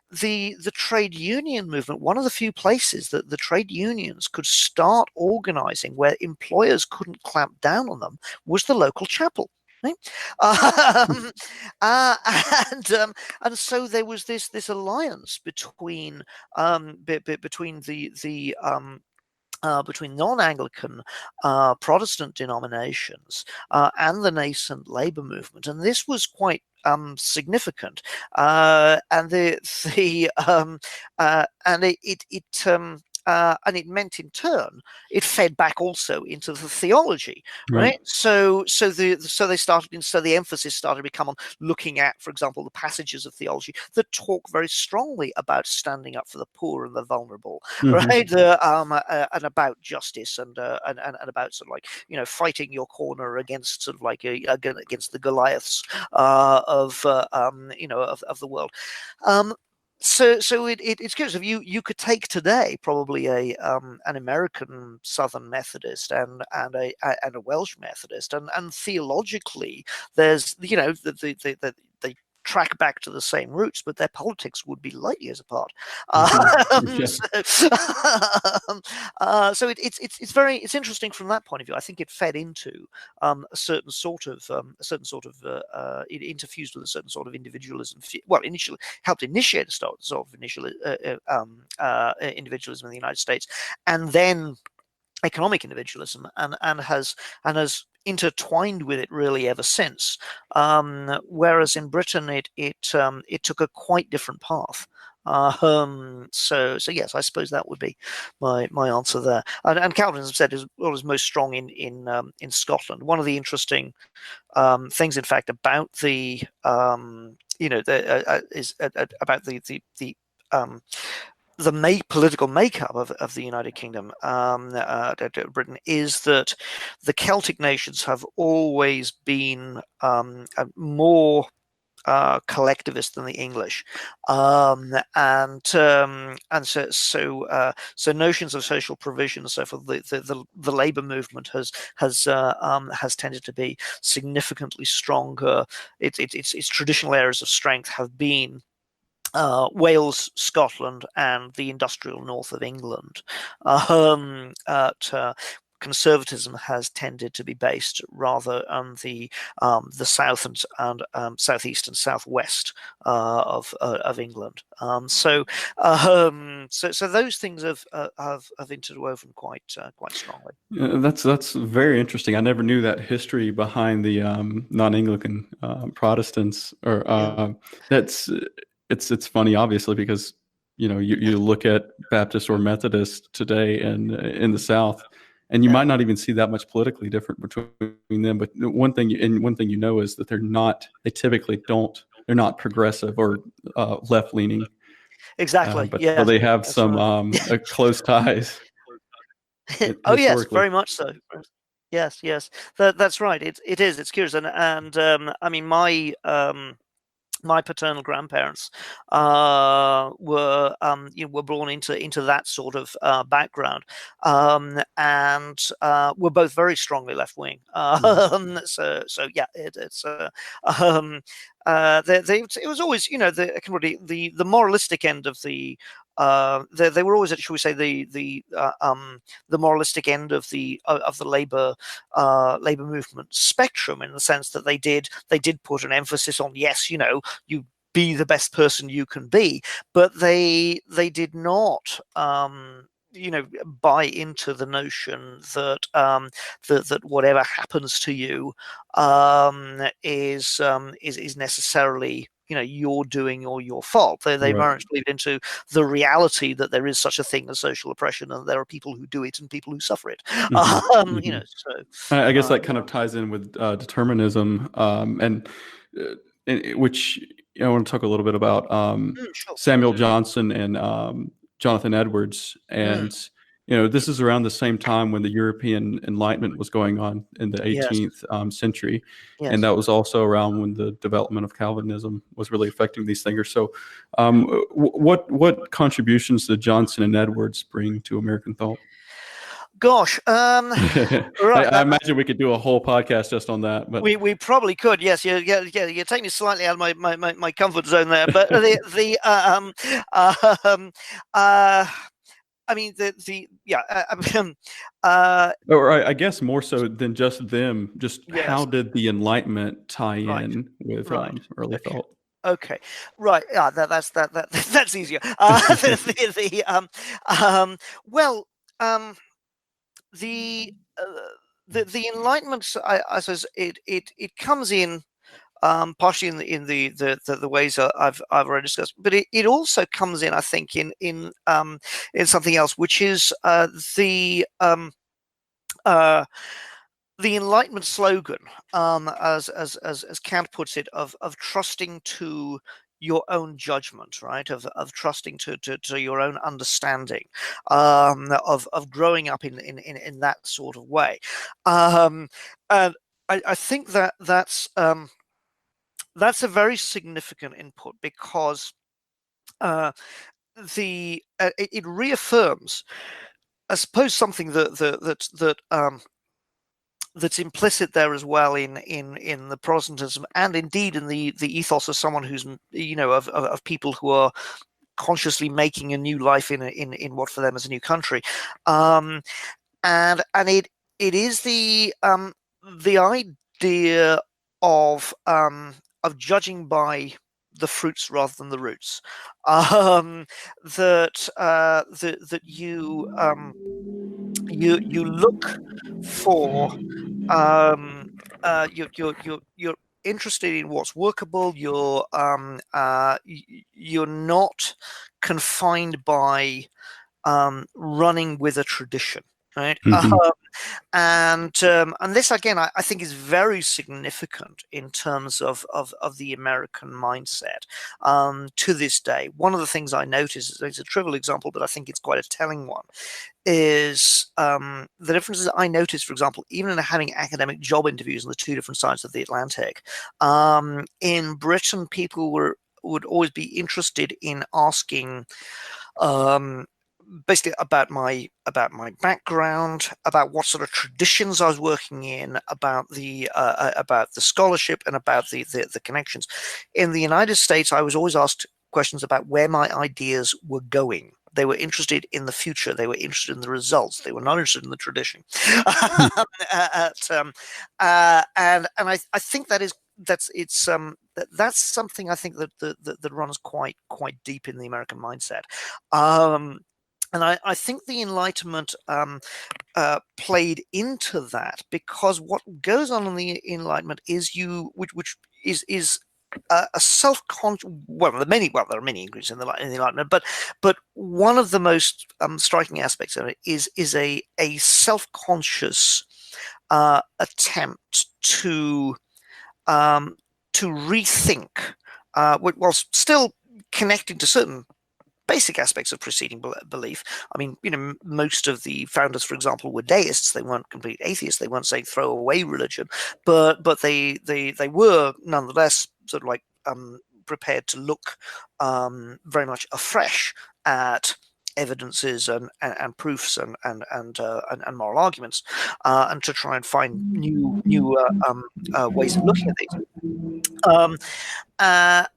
the trade union movement, one of the few places that the trade unions could start organising where employers couldn't clamp down on them, was the local chapel. Right? And so there was this alliance between between non-Anglican Protestant denominations and the nascent labour movement, and this was quite significant. And it meant, in turn, it fed back also into the theology, right? So the emphasis started to become on looking at, for example, the passages of theology that talk very strongly about standing up for the poor and the vulnerable, right? And about justice and about sort of like fighting your corner against sort of like against the Goliaths of the world. So it's curious. If you could take today probably an American Southern Methodist and a Welsh Methodist, and theologically there's they track back to the same roots, but their politics would be light years apart. So it's interesting from that point of view. I think it fed into a certain sort of it interfused with a certain sort of individualism. Well, initially helped initiate a sort of initial individualism in the United States, and then economic individualism, and has intertwined with it really ever since. Whereas in Britain, it took a quite different path. So yes, I suppose that would be my answer there. And Calvinism said is most strong in Scotland. One of the interesting things, in fact, about the about the political makeup of the United Kingdom, Britain, is that the Celtic nations have always been more collectivist than the English, and so notions of social provision, so for the labour movement has tended to be significantly stronger. Its traditional areas of strength have been Wales, Scotland, and the industrial north of England. Conservatism has tended to be based rather on the south and southeast and southwest of England. So those things have interwoven quite strongly. That's very interesting. I never knew that history behind the non-Anglican Protestants. Or Yeah, that's it's funny, obviously, because you look at Baptist or Methodist today and in the South, and you yeah. might not even see that much politically different between them. But one thing is that they typically don't, they're not progressive or left-leaning, Exactly. but so Yeah, they have that's some right. close ties Oh yes, historically. very much so. Yes, yes, that's right. It is. It's curious, and I mean, my paternal grandparents were born into that sort of background, and were both very strongly left wing. Mhm. So yeah, um, it was always, the moralistic end of they were always, shall we say, the moralistic end of the labor movement spectrum, in the sense that they did put an emphasis on, yes, you be the best person you can be, but they did not buy into the notion that whatever happens to you is necessarily you're doing or your fault. They Right. very much believed into the reality that there is such a thing as social oppression, and there are people who do it and people who suffer it. Hmm. Hmm. So I guess uh, that kind of ties in with determinism, which I want to talk a little bit about sure. Samuel Johnson and Jonathan Edwards. Mm, And this is around the same time when the European Enlightenment was going on in the yes, 18th century, and yes. that was also around when the development of Calvinism was really affecting these thinkers. So, what contributions did Johnson and Edwards bring to American thought? Gosh, I, right. I imagine we could do a whole podcast just on that, but We probably could. Yes, you take me slightly out of my comfort zone there, but the uh, I mean the yeah or I guess more so than just them. Just how yes, did the Enlightenment tie right, in with right, early okay. thought? Okay, right. Yeah, that's easier. Well, the uh, the Enlightenment, I suppose it comes in partially in the ways I've already discussed, but it also comes in, I think, in something else, which is uh, the Enlightenment slogan, as Kant puts it, of trusting to your own judgment, right? Of trusting to your own understanding, of growing up in that sort of way, and I think that's a very significant input, because uh, it reaffirms, I suppose, something that's implicit there as well in the Protestantism, and indeed in the ethos of someone who's of people who are consciously making a new life in what for them is a new country, um, and it is the idea of judging by the fruits rather than the roots, that you look for, um, you're interested in what's workable. You're not confined by running with a tradition. right? Mm-hmm. And this again, I think, is very significant in terms of the American mindset to this day. One of the things I notice, it's a trivial example, but I think it's quite a telling one, is the differences I noticed, for example, even in having academic job interviews on the two different sides of the Atlantic. In Britain, people would always be interested in asking basically about my background, about what sort of traditions I was working in, about the scholarship, and about the connections. In the United States, I was always asked questions about where my ideas were going. They were interested in the future. They were interested in the results. They were not interested in the tradition. And I think that's something I think that runs quite deep in the American mindset. And I think the Enlightenment played into that, because what goes on in the Enlightenment is which is a self-conscious. Well, there are many ingredients in the Enlightenment, but one of the most striking aspects of it is a self-conscious attempt to rethink, while still connecting to certain basic aspects of preceding belief. I mean, most of the founders, for example, were deists. They weren't complete atheists. They weren't saying throw away religion, but they were nonetheless sort of like prepared to look very much afresh at evidences and proofs and moral arguments, and to try and find new ways of looking at these.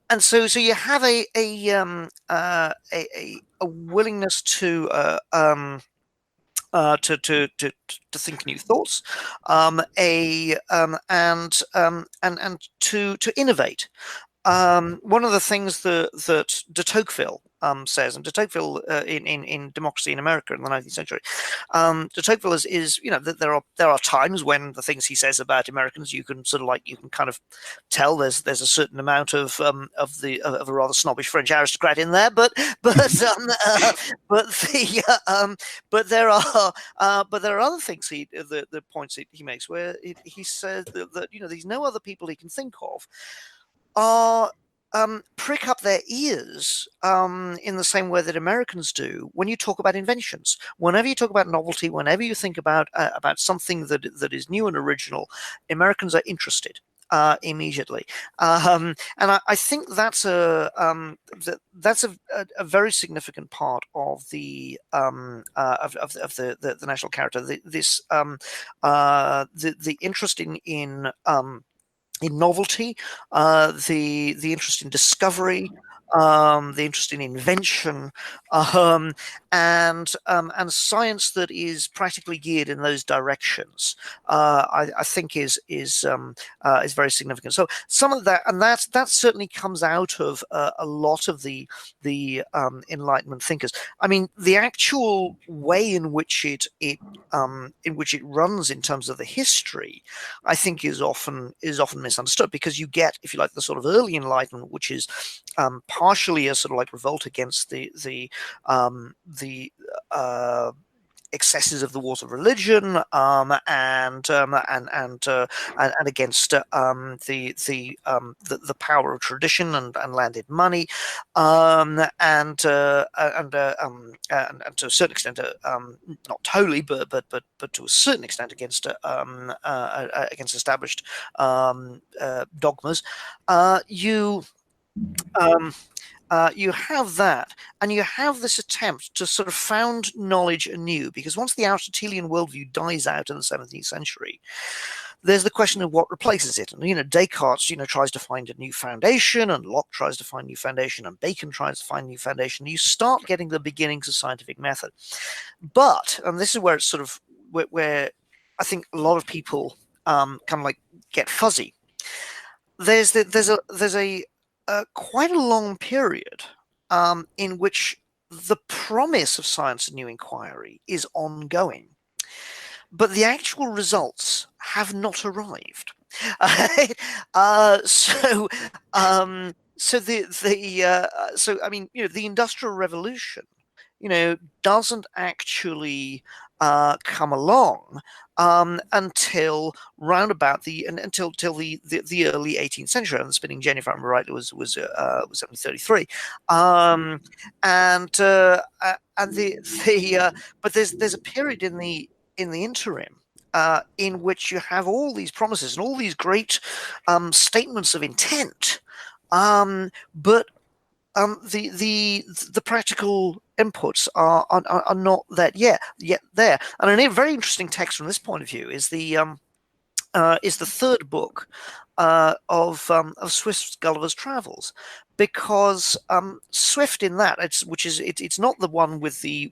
And so you have a willingness to think new thoughts, and to innovate. One of the things that de Tocqueville says, and de Tocqueville in Democracy in America in the 19th century, de Tocqueville is that there are times when the things he says about Americans, you can kind of tell there's a certain amount of a rather snobbish French aristocrat in there, but there are other things the points that he makes where he says that there's no other people he can think of are prick up their ears in the same way that Americans do when you talk about inventions. Whenever you talk about novelty, whenever you think about something that is new and original, Americans are interested immediately, and I think that's a very significant part of the national character. The interest in novelty, the interest in discovery, the interest in invention, and science that is practically geared in those directions. I think is very significant. So some of that, and that certainly comes out of a lot of the Enlightenment thinkers. I mean, the actual way in which it runs in terms of the history, I think is often misunderstood, because you get, if you like, the sort of early Enlightenment, which is partially a sort of like revolt against the excesses of the wars of religion, and against the power of tradition and landed money, and to a certain extent, not totally, but to a certain extent, against established dogmas. You have that, and you have this attempt to sort of found knowledge anew, because once the Aristotelian worldview dies out in the 17th century, there's the question of what replaces it. And Descartes tries to find a new foundation, and Locke tries to find new foundation, and Bacon tries to find new foundation. You start getting the beginnings of scientific method. But, and this is where it's sort of where I think a lot of people kind of like get fuzzy. There's a quite a long period in which the promise of science and new inquiry is ongoing, but the actual results have not arrived. So I mean, the Industrial Revolution, doesn't actually come along until round about until the early 18th century. And the spinning jenny, if I remember right, was 1733, but there's a period in the interim in which you have all these promises and all these great statements of intent, but the practical inputs are not that yet there. And a very interesting text from this point of view is the third book of Swift's Gulliver's Travels, because Swift in that it's not the one with the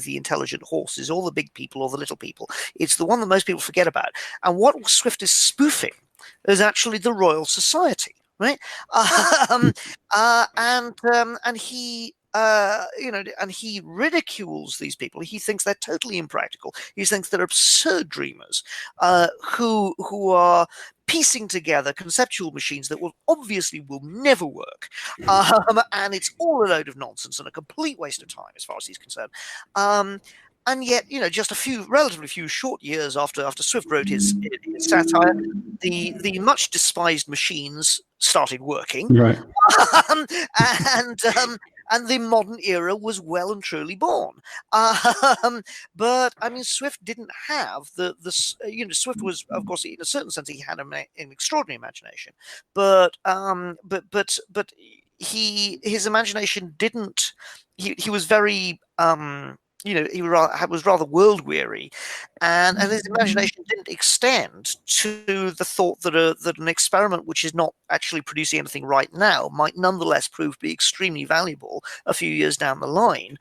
intelligent horses or the big people or the little people. It's the one that most people forget about. And what Swift is spoofing is actually the Royal Society, right? And he and he ridicules these people. He thinks they're totally impractical. He thinks they're absurd dreamers who are piecing together conceptual machines that will never work, and it's all a load of nonsense and a complete waste of time as far as he's concerned. And yet, just relatively few short years after Swift wrote his satire, the much despised machines started working, right? And the modern era was well and truly born. But I mean, Swift didn't have Swift was, of course, in a certain sense, he had an extraordinary imagination, but his imagination didn't. He was very he was rather world weary, and his imagination didn't extend to the thought that an experiment which is not actually producing anything right now might nonetheless prove to be extremely valuable a few years down the line.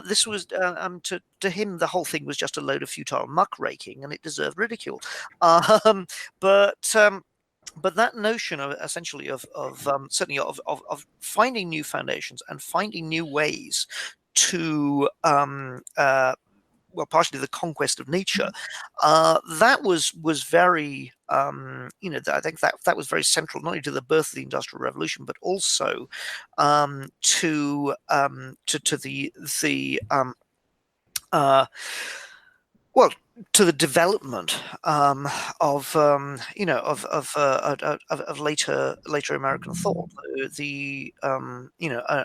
This was to him, the whole thing was just a load of futile muckraking, and it deserved ridicule. But that notion of essentially of certainly of finding new foundations and finding new ways to partially the conquest of nature, that was very I think that was very central not only to the birth of the Industrial Revolution, but also to the development of later American thought,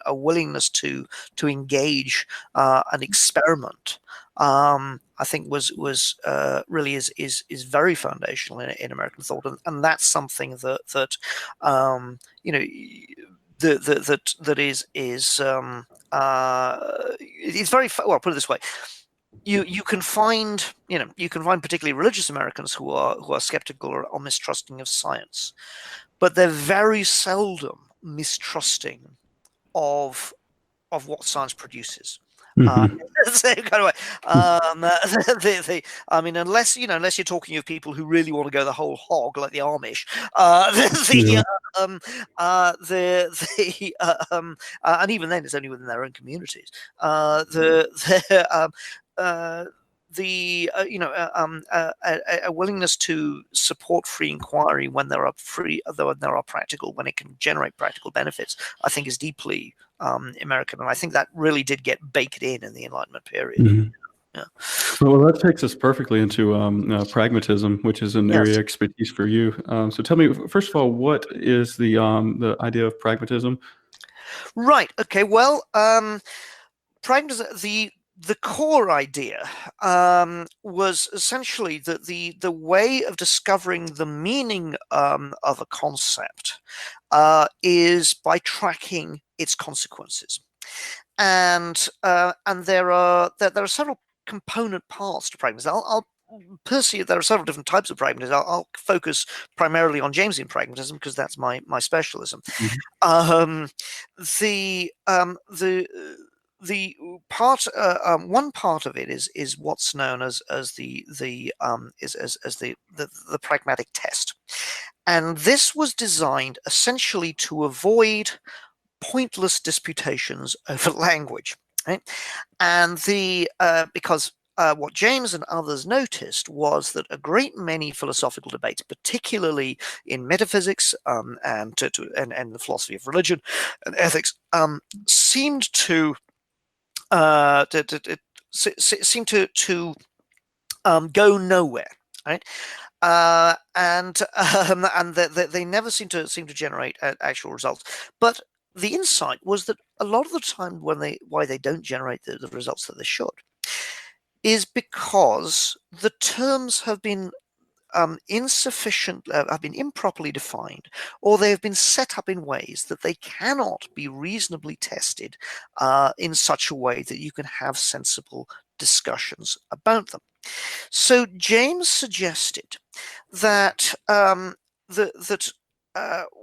a willingness to engage an experiment. I think was really is very foundational in American thought, and that's something that it's very well. Put it this way. You can find particularly religious Americans who are skeptical or mistrusting of science, but they're very seldom mistrusting of what science produces. Same kind of way. I mean, unless you're talking of people who really want to go the whole hog, like the Amish, and even then, it's only within their own communities. A willingness to support free inquiry when there are practical, when it can generate practical benefits, I think is deeply American, and I think that really did get baked in the Enlightenment period. Mm-hmm. Yeah. Well, that takes us perfectly into pragmatism, which is an area of expertise for you. So tell me, first of all, what is the idea of pragmatism? Right. Okay. Well, pragmatism, the core idea was essentially that the way of discovering the meaning of a concept is by tracking its consequences, and there are several component parts to pragmatism. There are several different types of pragmatism. I'll focus primarily on Jamesian pragmatism because that's my specialism. Mm-hmm. One part of it is what's known as the pragmatic test, and this was designed essentially to avoid pointless disputations over language, right? And because what James and others noticed was that a great many philosophical debates, particularly in metaphysics and the philosophy of religion and ethics, seemed to seem to go nowhere, right? And they never seem to generate actual results. But the insight was that a lot of the time why they don't generate the results that they should is because the terms have been insufficient, have been improperly defined, or they have been set up in ways that they cannot be reasonably tested in such a way that you can have sensible discussions about them. So James suggested that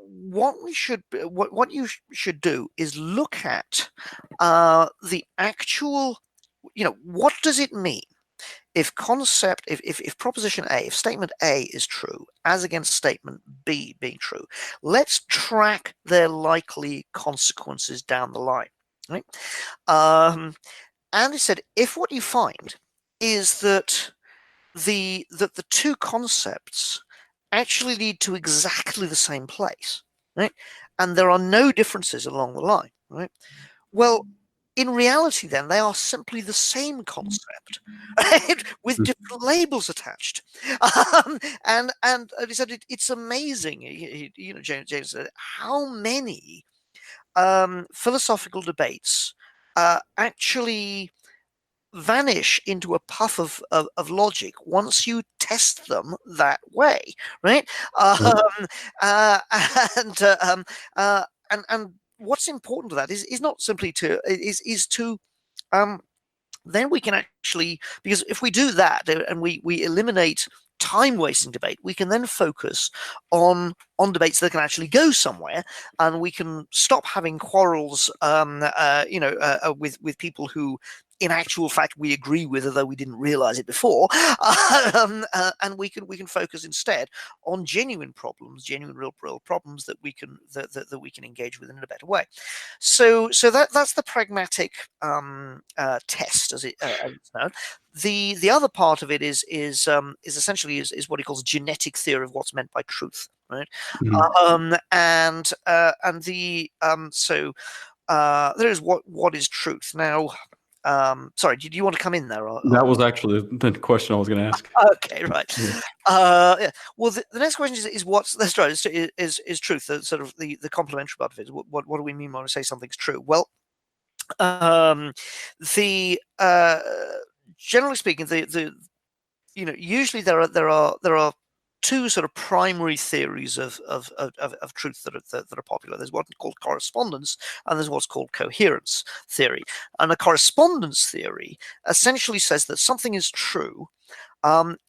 what you should do is look at the actual, what does it mean if proposition A, if statement A is true as against statement B being true. Let's track their likely consequences down the line, right? And he said, if what you find is that the two concepts actually lead to exactly the same place, right, and there are no differences along the line, right, well, in reality, then they are simply the same concept, right, with different labels attached. And he said it's amazing. James said how many philosophical debates actually vanish into a puff of logic once you test them that way, right? And what's important to that is not simply to then we can actually, because if we do that and we eliminate time wasting debate, we can then focus on debates that can actually go somewhere, and we can stop having quarrels with people who in actual fact we agree with, although we didn't realize it before. And we can focus instead on genuine real problems that we can that we can engage with in a better way. So that's the pragmatic test, as it's known. The other part of it is essentially is what he calls genetic theory of what's meant by truth, right? There is what is truth. Now, sorry, did you want to come in there? That was actually the question I was going to ask. Okay, right. Yeah. Yeah. Well, the next question is what's that's right is truth. The sort of the complementary part of it. What do we mean when we say something's true? Well, generally speaking, usually there are two sort of primary theories of truth that are popular. There's what's called correspondence, and there's what's called coherence theory. And a correspondence theory essentially says that something is true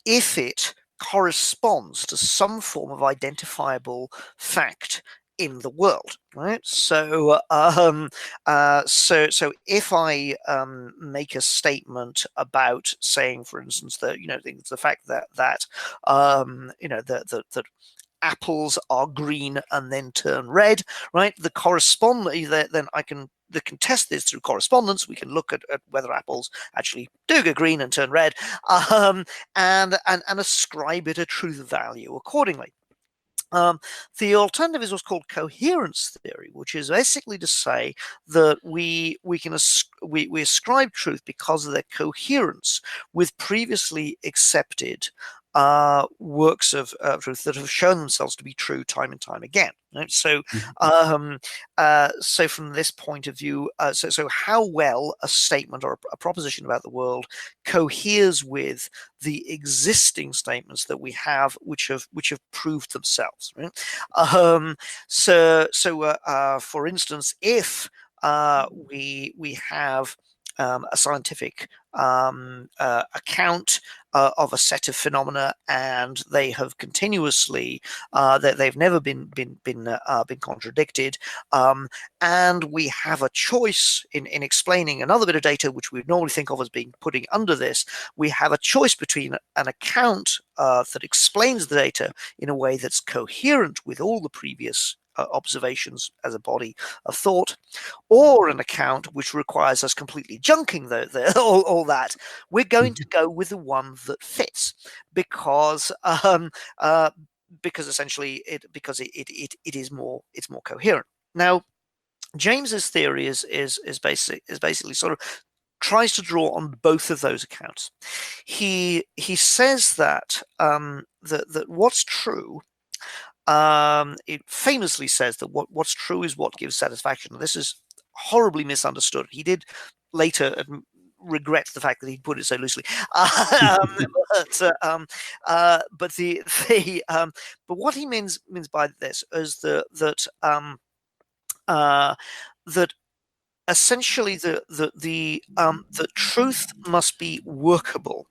if it corresponds to some form of identifiable fact in the world, right? So if I make a statement about saying, for instance, that the fact that apples are green and then turn red, right? Then I can test this through correspondence. We can look at whether apples actually do go green and turn red, and ascribe it a truth value accordingly. The alternative is what's called coherence theory, which is basically to say that we ascribe truth because of their coherence with previously accepted works of truth that have shown themselves to be true time and time again. Right? So, so from this point of view, so how well a statement or a proposition about the world coheres with the existing statements that we have, which have proved themselves. Right? For instance, if we have a scientific account of a set of phenomena, and they have continuously they've never been contradicted, and we have a choice in explaining another bit of data which we would normally think of as being putting under this. We have a choice between an account that explains the data in a way that's coherent with all the previous observations as a body of thought, or an account which requires us completely junking all that. We're going to go with the one that fits, because essentially it is more coherent. Now, James's theory is basically sort of tries to draw on both of those accounts. He says that that what's true. It famously says that what's true is what gives satisfaction. This is horribly misunderstood. He did later regret the fact that he put it so loosely. But but what he means by this is that essentially the truth must be workable,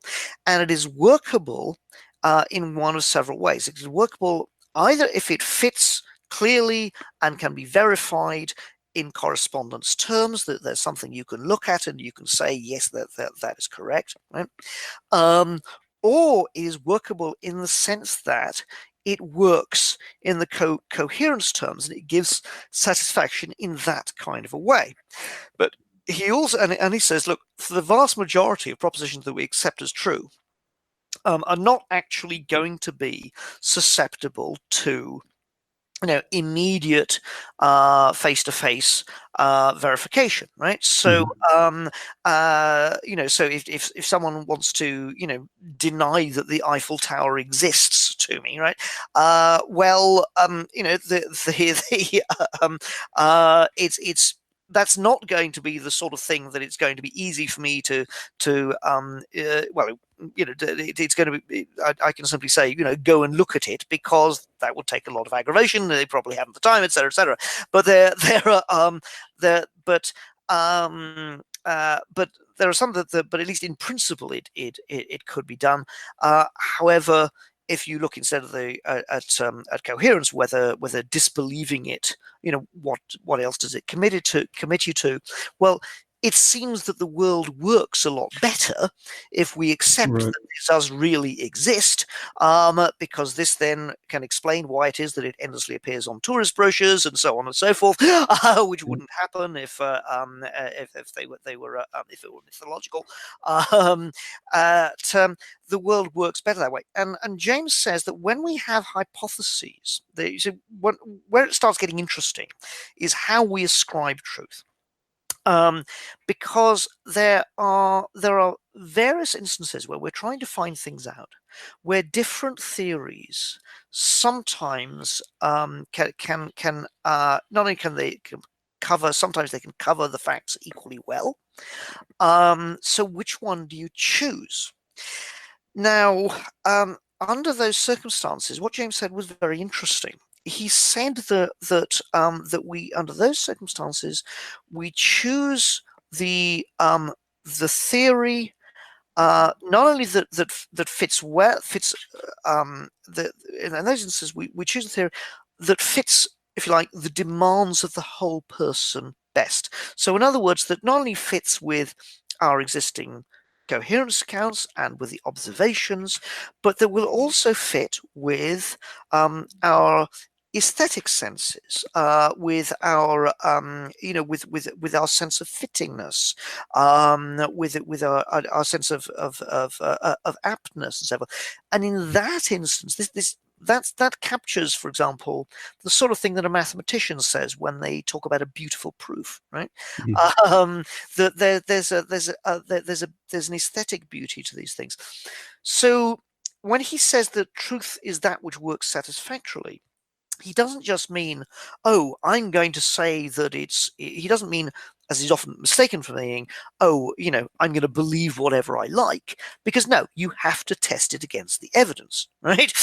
and it is workable in one of several ways. It is workable either if it fits clearly and can be verified in correspondence terms, that there's something you can look at and you can say, yes, that is correct, right? Or is workable in the sense that it works in the coherence terms and it gives satisfaction in that kind of a way. But he also, and he says, look, for the vast majority of propositions that we accept as true, are not actually going to be susceptible to immediate face-to-face verification, right? So so if someone wants to deny that the Eiffel Tower exists to me, right? It's that's not going to be the sort of thing that it's going to be easy for me to it's going to be, I can simply say, go and look at it, because that would take a lot of aggravation. They probably haven't the time, etc., etc. But there are some that, but at least in principle, it could be done. However, if you look instead of at coherence, whether disbelieving it, what else does it commit you to? Well, it seems that the world works a lot better if we accept that this does really exist, because this then can explain why it is that it endlessly appears on tourist brochures and so on and so forth, which wouldn't happen if it were mythological. The world works better that way, and James says that when we have hypotheses, where it starts getting interesting is how we ascribe truth. Because there are various instances where we're trying to find things out, where different theories sometimes can not only can they cover, sometimes they can cover the facts equally well. So which one do you choose? Now, under those circumstances, what James said was very interesting. He said that we, under those circumstances, we choose the theory not only that fits in those instances, we choose a theory that fits, if you like, the demands of the whole person best. So in other words, that not only fits with our existing coherence accounts and with the observations, but that will also fit with our aesthetic senses, with our with our sense of fittingness, with our sense of aptness and so forth. And in that instance, that captures, for example, the sort of thing that a mathematician says when they talk about a beautiful proof, right? That there's an aesthetic beauty to these things. So when he says that truth is that which works satisfactorily, he doesn't just mean, oh, I'm going to say that he doesn't mean, as he's often mistaken for meaning, oh, I'm going to believe whatever I like, because no, you have to test it against the evidence, right?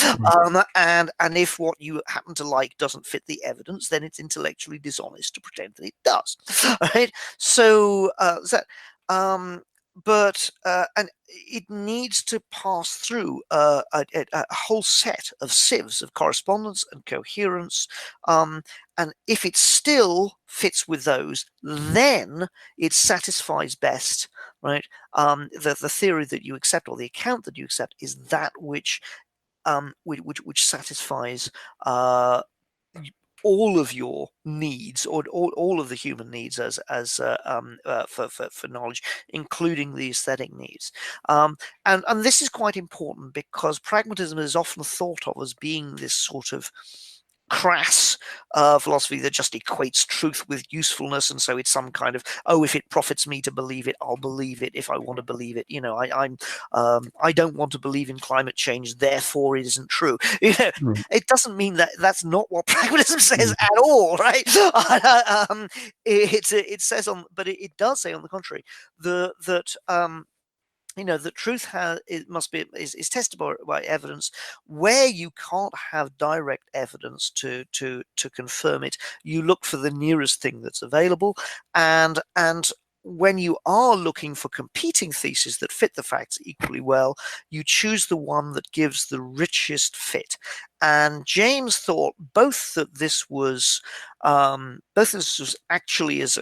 And if what you happen to like doesn't fit the evidence, then it's intellectually dishonest to pretend that it does, right? So and it needs to pass through a whole set of sieves of correspondence and coherence, and if it still fits with those, then it satisfies best, right? The theory that you accept, or the account that you accept, is that which satisfies all of your needs, or all of the human needs for knowledge, including the aesthetic needs. And this is quite important, because pragmatism is often thought of as being this sort of crass philosophy that just equates truth with usefulness, and so it's some kind of, oh, if it profits me to believe it, I'll believe it if I want to believe it. I don't want to believe in climate change, therefore it isn't true. It doesn't mean that that's not what pragmatism says at all, right? It says but it does say on the contrary that the truth is testable by evidence. Where you can't have direct evidence to confirm it, you look for the nearest thing that's available, and when you are looking for competing theses that fit the facts equally well, you choose the one that gives the richest fit. And James thought both that this was actually as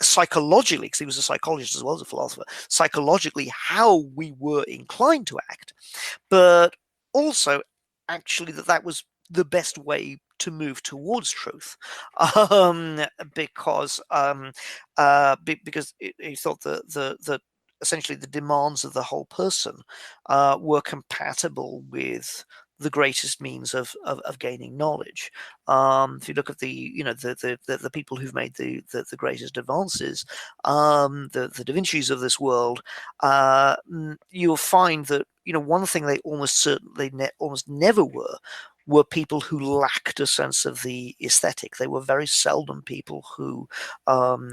psychologically, because he was a psychologist as well as a philosopher, psychologically how we were inclined to act, but also actually that was the best way to move towards truth, because he thought that essentially the demands of the whole person were compatible with the greatest means of gaining knowledge. If you look at the people who've made the greatest advances, the Da Vinci's of this world, you'll find that one thing they almost never were people who lacked a sense of the aesthetic. They were very seldom people who were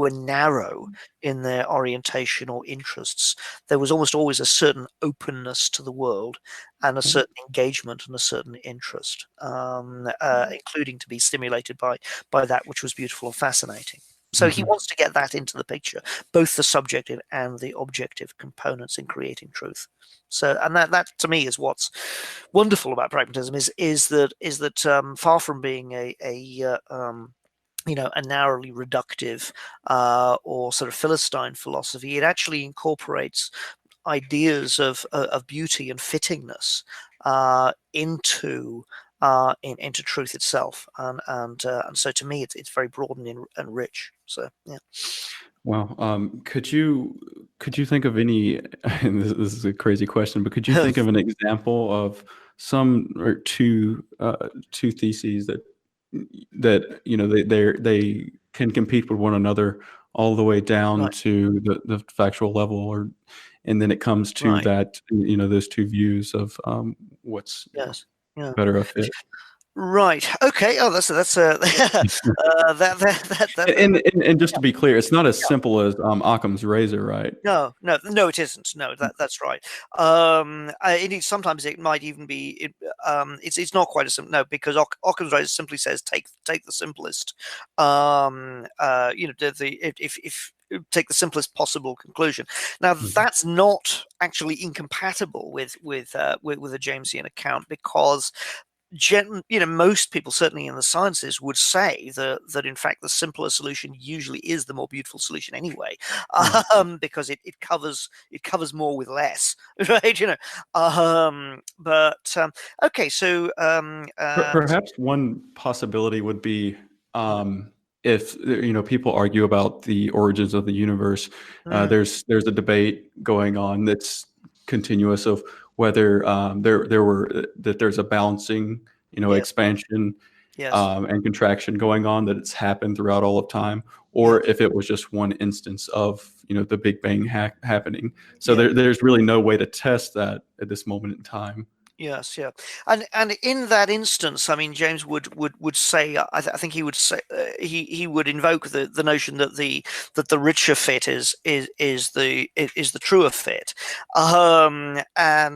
narrow in their orientation or interests. There was almost always a certain openness to the world and a certain engagement and a certain interest, including to be stimulated by that which was beautiful and fascinating. So he wants to get that into the picture, both the subjective and the objective components in creating truth. So, and that to me is what's wonderful about pragmatism is that far from being a narrowly reductive or sort of Philistine philosophy, it actually incorporates ideas of beauty and fittingness into truth itself, and so to me it's very broad and rich. So yeah. Wow. Could you think of any, and this is a crazy question, but could you think of an example of some or two theses that they can compete with one another all the way down Right. to the factual level, and then it comes to Right. that, those two views of what's Yes. Yeah. better a fit. Right. Okay. Oh, that's And just to be clear, it's not as simple as Occam's razor, right? No, it isn't. No, that's right. Indeed, sometimes it might even be. It's not quite as simple. No, because Occam's razor simply says take the simplest. If take the simplest possible conclusion. Now, that's not actually incompatible with a Jamesian account, because most people, certainly in the sciences, would say that in fact the simpler solution usually is the more beautiful solution anyway, because it covers more with less, right? Okay, so Perhaps one possibility would be, if people argue about the origins of the universe. There's a debate going on that's continuous of whether there's a balancing, yes, expansion yes, and contraction going on, that it's happened throughout all of time, or yes, if it was just one instance of the Big Bang happening. So yeah. there's really no way to test that at this moment in time. Yes, yeah, and in that instance, I mean, James would say, I think he would say, he would invoke the notion that the richer fit is the truer fit, and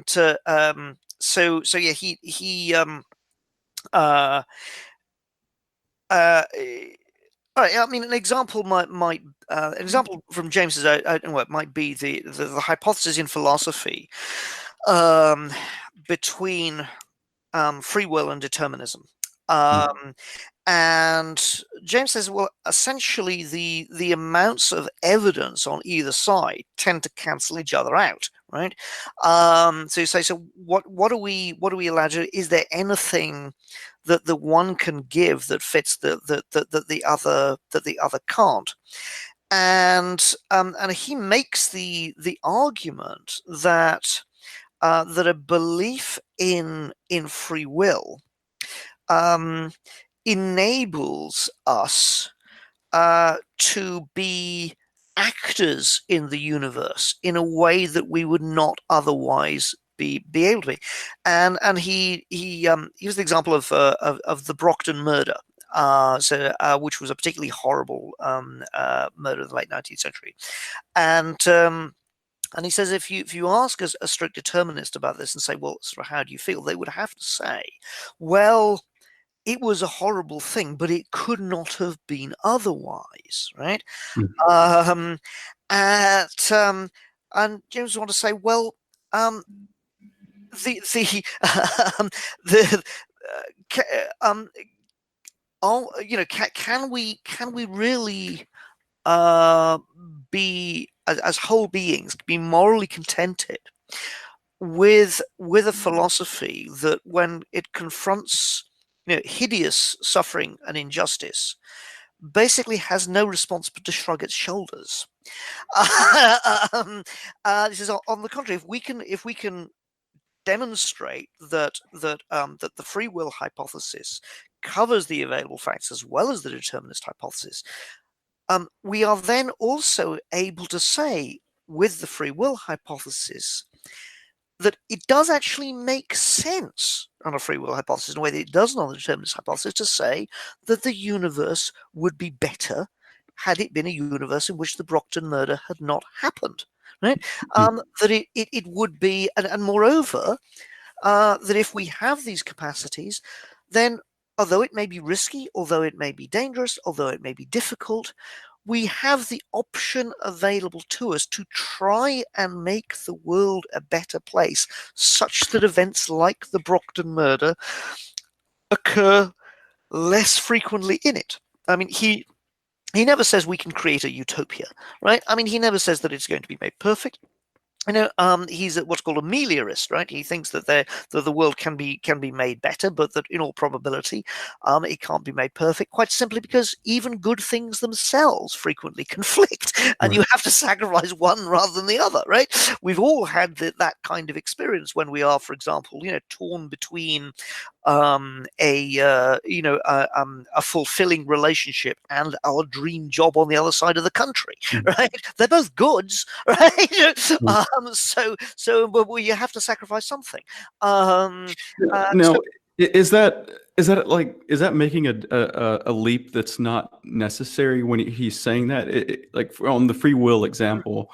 so yeah, all right, I mean, an example an example from James's work might be the hypothesis in philosophy between free will and determinism. And James says, well, essentially the amounts of evidence on either side tend to cancel each other out, right? So you say, so what are we allowed to do? Is there anything that the one can give that fits that the other can't? And he makes the argument that that a belief in free will enables us to be actors in the universe in a way that we would not otherwise be able to be. And he used the example of the Brockton murder, which was a particularly horrible murder of the late 19th century. And he says, if you ask a strict determinist about this and say, well, sort of, how do you feel? They would have to say, well, it was a horrible thing, but it could not have been otherwise, right? Mm-hmm. And James want to say, well, the the can we really be as whole beings be morally contented with a philosophy that, when it confronts hideous suffering and injustice, basically has no response but to shrug its shoulders? This is on the contrary. If we can demonstrate that the free will hypothesis covers the available facts as well as the determinist hypothesis, we are then also able to say, with the free will hypothesis, that it does actually make sense on a free will hypothesis in a way that it doesn't on the determinist hypothesis, to say that the universe would be better had it been a universe in which the Brockton murder had not happened, right? That it would be, and moreover, that if we have these capacities, then although it may be risky, although it may be dangerous, although it may be difficult, we have the option available to us to try and make the world a better place, such that events like the Brockton murder occur less frequently in it. I mean, he never says we can create a utopia, right? I mean, he never says that it's going to be made perfect. He's what's called a meliorist, right? He thinks that the world can be made better, but that in all probability, it can't be made perfect. Quite simply because even good things themselves frequently conflict, and you have to sacrifice one rather than the other, right? We've all had that kind of experience when we are, for example, torn between a fulfilling relationship and our dream job on the other side of the country, right? They're both goods, right? So you have to sacrifice something. Is that making a leap that's not necessary when he's saying that? Like on the free will example,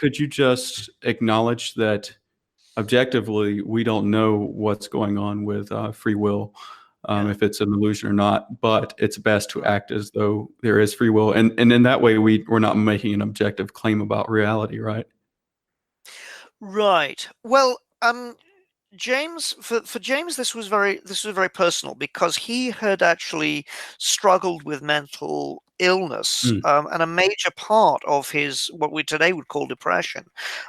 could you just acknowledge that objectively we don't know what's going on with free will, if it's an illusion or not, but it's best to act as though there is free will, and in that way we're not making an objective claim about reality, right? Right. Well, James, for James, this was very personal, because he had actually struggled with mental illness, and a major part of his, what we today would call depression,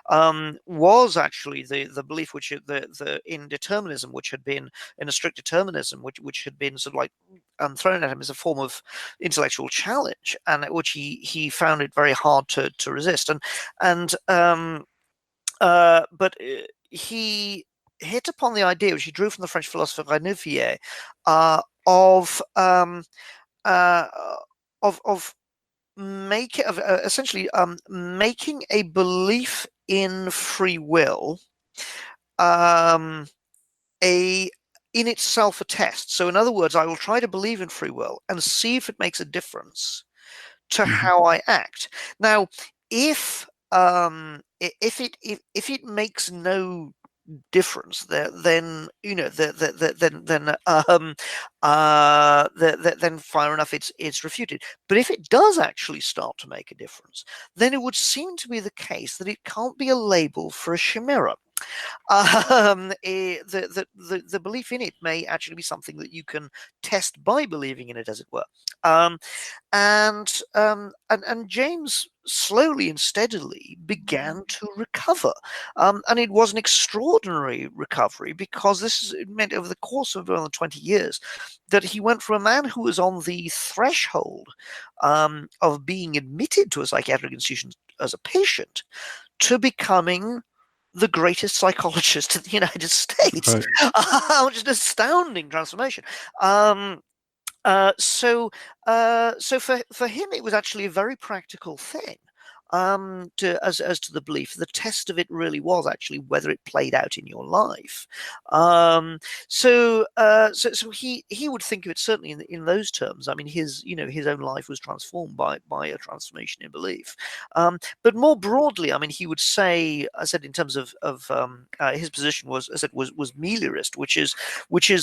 was actually the belief which the in determinism, which had been in a strict determinism, which had been sort of like thrown at him as a form of intellectual challenge, and which he found it very hard to resist, but he hit upon the idea, which he drew from the French philosopher Renouvier, of essentially making a belief in free will in itself a test. So, in other words, I will try to believe in free will and see if it makes a difference to how I act. Now, if it makes no difference, then fire enough, it's refuted. But if it does actually start to make a difference, then it would seem to be the case that it can't be a label for a chimera. The belief in it may actually be something that you can test by believing in it, as it were. And James slowly and steadily began to recover, and it was an extraordinary recovery, because it meant over the course of around 20 years that he went from a man who was on the threshold of being admitted to a psychiatric institution as a patient to becoming the greatest psychologist in the United States, Right. which is an astounding transformation. So for him, it was actually a very practical thing. As to the belief, the test of it really was actually whether it played out in your life. So he would think of it certainly in those terms. I mean, his own life was transformed by a transformation in belief. But more broadly, I mean, he would say, I said, in terms of his position was, I said, was meliorist, which is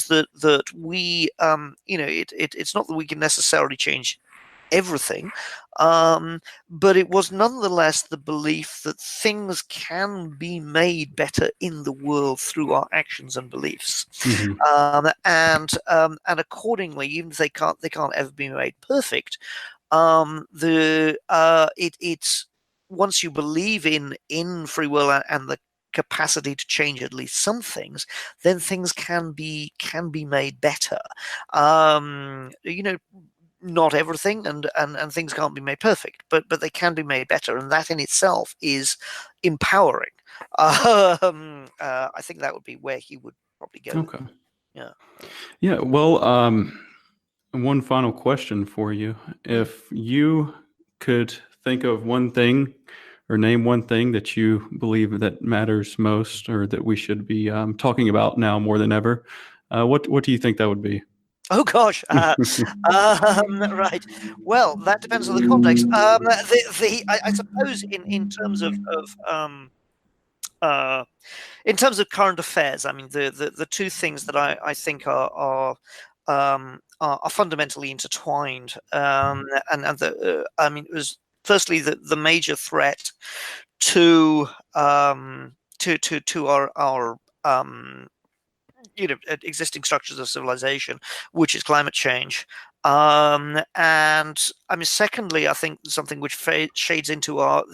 that we it's not that we can necessarily change everything, but it was nonetheless the belief that things can be made better in the world through our actions and beliefs. And accordingly, even if they can't ever be made perfect, it's once you believe in free will and the capacity to change at least some things, then things can be made better. Not everything, and things can't be made perfect, but they can be made better, and that in itself is empowering. I think that would be where he would probably go. Okay. Yeah. Yeah. Well, one final question for you. If you could think of one thing or name one thing that you believe that matters most, or that we should be talking about now more than ever, what do you think that would be? Oh gosh. Right. Well, that depends on the context. I suppose in terms of in terms of current affairs, I mean, the two things that I think are fundamentally intertwined, and I mean, it was firstly the major threat to our existing structures of civilization, which is climate change. And I mean, secondly, I think something which shades into our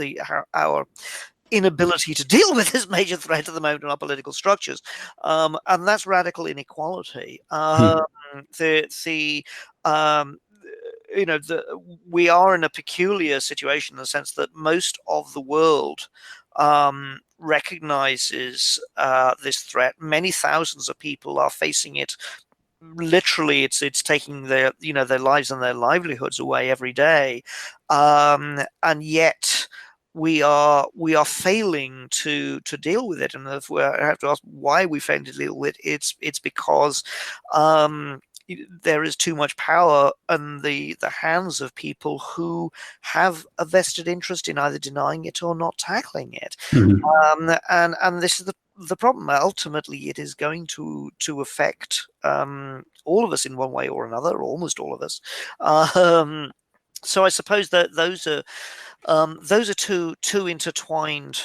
inability to deal with this major threat at the moment in our political structures, and that's radical inequality. The um, we are in a peculiar situation in the sense that most of the world recognizes this threat. Many thousands of people are facing it. Literally, it's taking their lives and their livelihoods away every day, and yet we are failing to deal with it. And if we have to ask why we fail to deal with it, it's because there is too much power in the hands of people who have a vested interest in either denying it or not tackling it. And this is the problem. Ultimately, it is going to affect all of us in one way or another, or almost all of us. So I suppose that those are two intertwined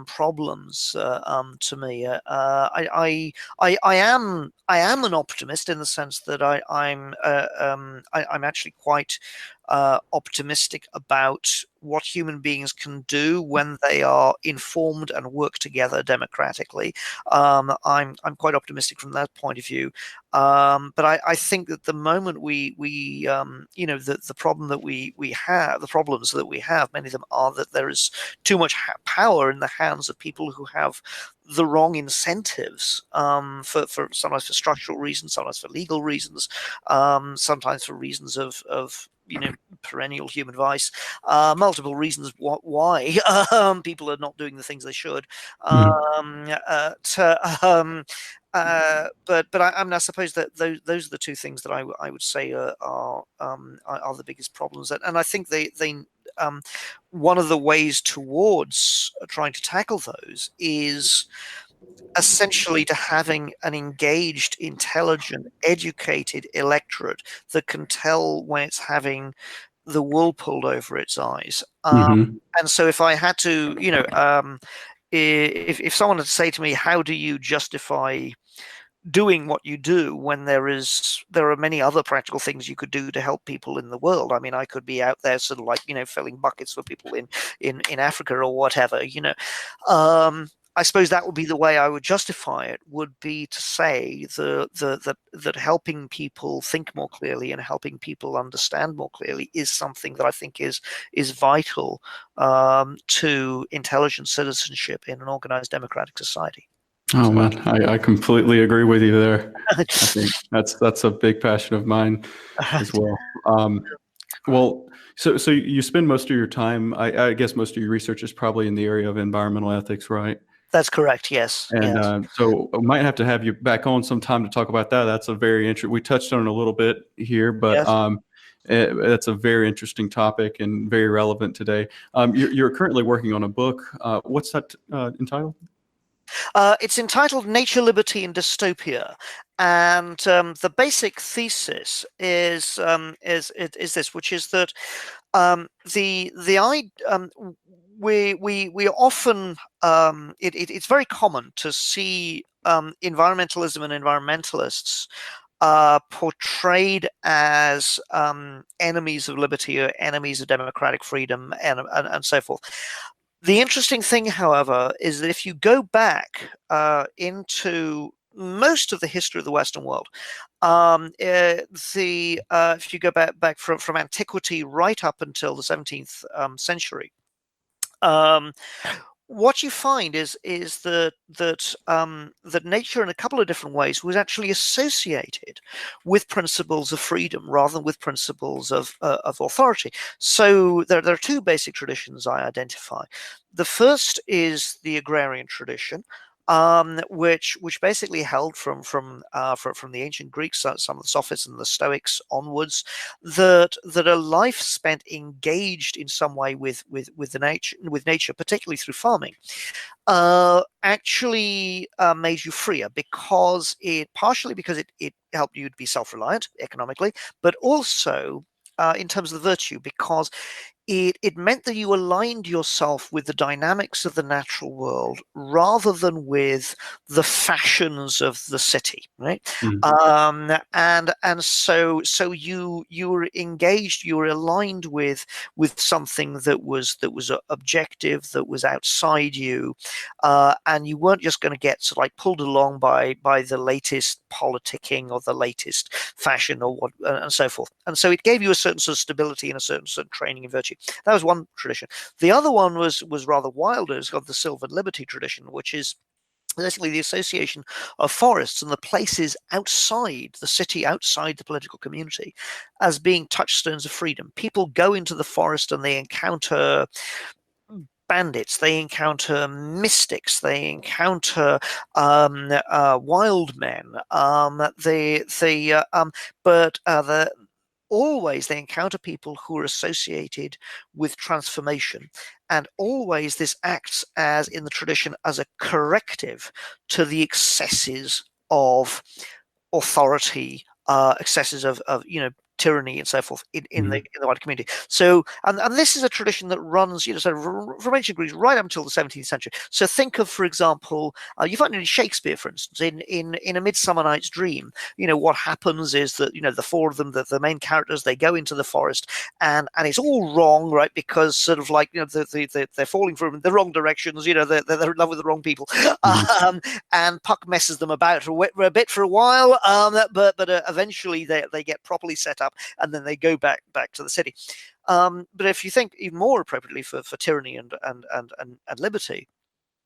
problems to me. I am an optimist in the sense that I'm actually quite optimistic about what human beings can do when they are informed and work together democratically. I'm quite optimistic from that point of view. But I think that the moment the problem that we have, the problems that we have, many of them are that there is too much power in the hands of people who have the wrong incentives, for sometimes for structural reasons, sometimes for legal reasons, sometimes for reasons of perennial human vice, multiple reasons why people are not doing the things they should. I suppose that those are the two things that I would say are the biggest problems, and I think they one of the ways towards trying to tackle those is essentially to having an engaged, intelligent, educated electorate that can tell when it's having the wool pulled over its eyes. And so if I had to, if someone had to say to me, how do you justify doing what you do when there are many other practical things you could do to help people in the world? I mean, I could be out there sort of like, filling buckets for people in Africa or whatever, I suppose that would be the way I would justify it, would be to say that helping people think more clearly and helping people understand more clearly is something that I think is vital to intelligent citizenship in an organized democratic society. Oh man, I completely agree with you there. I think that's a big passion of mine as well. Well, so you spend most of your time, I guess most of your research is probably in the area of environmental ethics, right? That's correct. Yes. And Yes. so I might have to have you back on sometime to talk about that. That's a very interesting. We touched on it a little bit here, but Yes. that's a very interesting topic and very relevant today. You're currently working on a book. What's that entitled? It's entitled "Nature, Liberty, and Dystopia," and the basic thesis is this, which is that we often it's very common to see environmentalism and environmentalists portrayed as enemies of liberty or enemies of democratic freedom and so forth. The interesting thing, however, is that if you go back into most of the history of the Western world, if you go back from antiquity right up until the 17th century, what you find is that nature, in a couple of different ways, was actually associated with principles of freedom rather than with principles of authority. So there are two basic traditions I identify. The first is the agrarian tradition, which basically held from the ancient Greeks, some of the Sophists and the Stoics onwards, that a life spent engaged in some way with nature, particularly through farming, actually made you freer, because partially because it helped you to be self-reliant economically, but also in terms of the virtue, because it meant that you aligned yourself with the dynamics of the natural world rather than with the fashions of the city, right? Mm-hmm. And so you were engaged, you were aligned with something that was objective, that was outside you, and you weren't just going to get sort of like pulled along by the latest politicking or the latest fashion or what and so forth. And so it gave you a certain sort of stability and a certain training in virtue. That was one tradition. The other one was rather wilder. It's called the Sylvan Liberty tradition, which is basically the association of forests and the places outside the city, outside the political community, as being touchstones of freedom. People go into the forest and they encounter bandits, they encounter mystics, they encounter wild men. Always they encounter people who are associated with transformation, and always this acts as, in the tradition, as a corrective to the excesses of authority, excesses of tyranny and so forth in the wider community. So, and this is a tradition that runs, sort of from ancient Greece right up until the 17th century. So think of, for example, you find it in Shakespeare, for instance, in A Midsummer Night's Dream. What happens is that the four of them, the main characters, they go into the forest, and it's all wrong, right? Because sort of like they're falling from the wrong directions. They're in love with the wrong people, and Puck messes them about a bit for a while, but eventually they get properly set up, and then they go back to the city. But if you think even more appropriately for tyranny and liberty,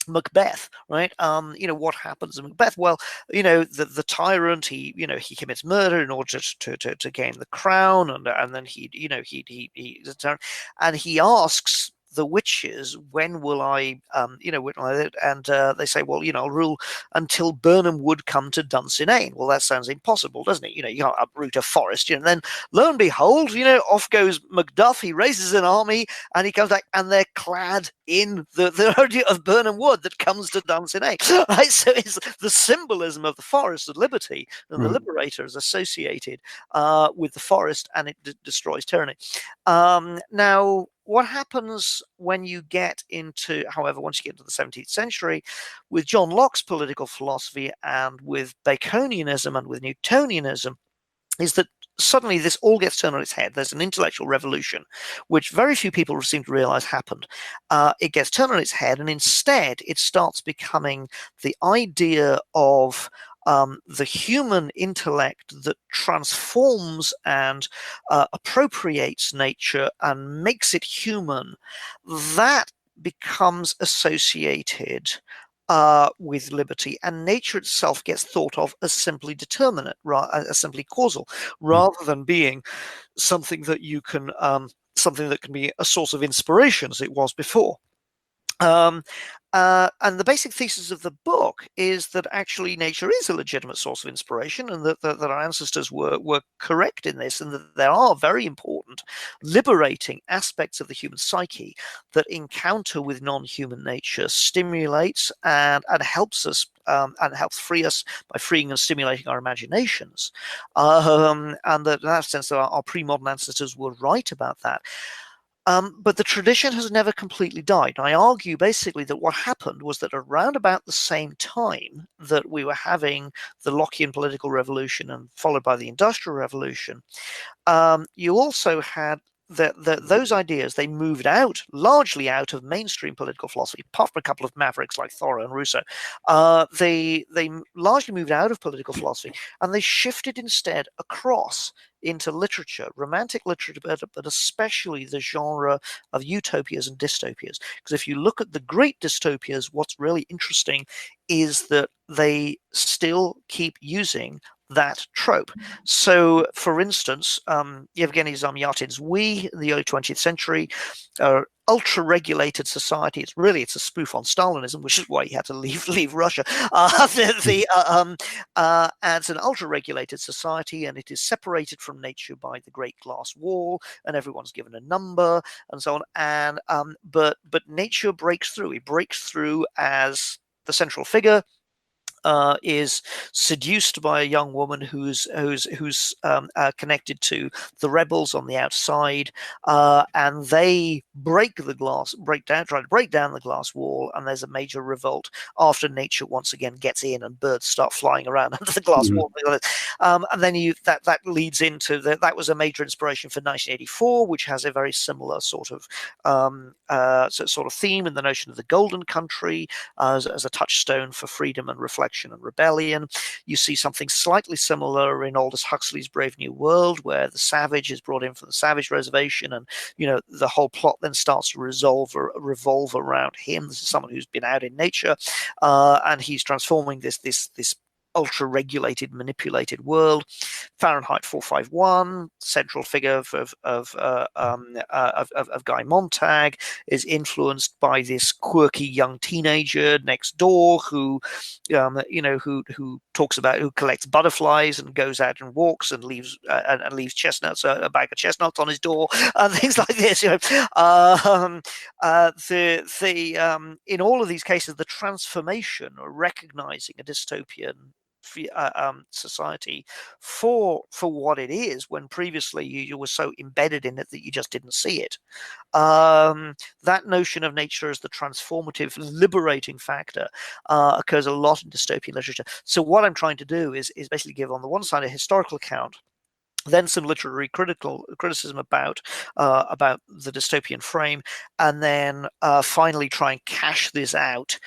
Macbeth, right? What happens in Macbeth? Well, the tyrant, he commits murder in order to gain the crown, and then and he asks the witches, when will I, and they say, well, I'll rule until Birnam Wood come to Dunsinane. Well, that sounds impossible, doesn't it? You can't uproot a forest. And then lo and behold, off goes Macduff. He raises an army, and he comes back, and they're clad in the idea of Birnam Wood that comes to Dunsinane. Right? So it's the symbolism of the forest of liberty, and the liberator is associated with the forest, and it destroys tyranny. Now, what happens when you get into, however, once you get into the 17th century, with John Locke's political philosophy and with Baconianism and with Newtonianism, is that suddenly this all gets turned on its head. There's an intellectual revolution, which very few people seem to realize happened. It gets turned on its head, and instead it starts becoming the idea of the human intellect that transforms and appropriates nature and makes it human. That becomes associated with liberty, and nature itself gets thought of as simply determinate, as simply causal, rather than being something that you can, something that can be a source of inspiration, as it was before. And the basic thesis of the book is that actually nature is a legitimate source of inspiration, and that our ancestors were correct in this, and that there are very important liberating aspects of the human psyche that encounter with non-human nature stimulates and helps us and helps free us by freeing and stimulating our imaginations. And that in that sense, our pre-modern ancestors were right about that. But the tradition has never completely died. And I argue basically that what happened was that around about the same time that we were having the Lockean political revolution and followed by the Industrial Revolution, you also had those ideas. They moved largely out of mainstream political philosophy, apart from a couple of mavericks like Thoreau and Rousseau. They largely moved out of political philosophy, and they shifted instead across into literature, romantic literature, but especially the genre of utopias and dystopias. Because if you look at the great dystopias, what's really interesting is that they still keep using that trope. So, for instance, Yevgeny Zamyatin's We in the early 20th century, ultra-regulated society. It's a spoof on Stalinism, which is why he had to leave Russia. And it's an ultra-regulated society, and it is separated from nature by the Great Glass Wall, and everyone's given a number, and so on. And but nature breaks through. It breaks through as the central figure. Is seduced by a young woman who's connected to the rebels on the outside, and they try to break down the glass wall, and there's a major revolt after nature once again gets in, and birds start flying around under the glass wall. And then that leads into that was a major inspiration for 1984, which has a very similar sort of theme in the notion of the golden country as a touchstone for freedom and reflection and rebellion. You see something slightly similar in Aldous Huxley's Brave New World, where the savage is brought in from the savage reservation, and the whole plot then starts to revolve around him. This is someone who's been out in nature, and he's transforming this ultra-regulated, manipulated world. Fahrenheit 451, central figure of Guy Montag, is influenced by this quirky young teenager next door who collects butterflies and goes out and walks and leaves chestnuts, a bag of chestnuts on his door, and things like this. In all of these cases, the transformation or recognizing a dystopian society for what it is, when previously you were so embedded in it that you just didn't see it. That notion of nature as the transformative, liberating factor occurs a lot in dystopian literature. So what I'm trying to do is basically give, on the one side, a historical account, then some literary criticism about the dystopian frame, and then finally try and cash this out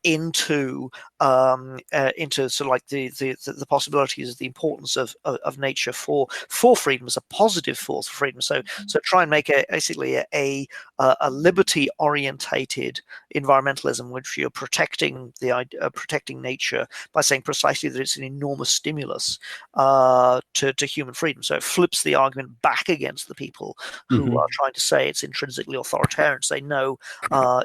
into sort of like the possibilities of the importance of nature for freedom as a positive force for freedom. So try and make basically a liberty orientated environmentalism, which you're protecting nature by saying precisely that it's an enormous stimulus to human freedom. So it flips the argument back against the people who are trying to say it's intrinsically authoritarian. Say no,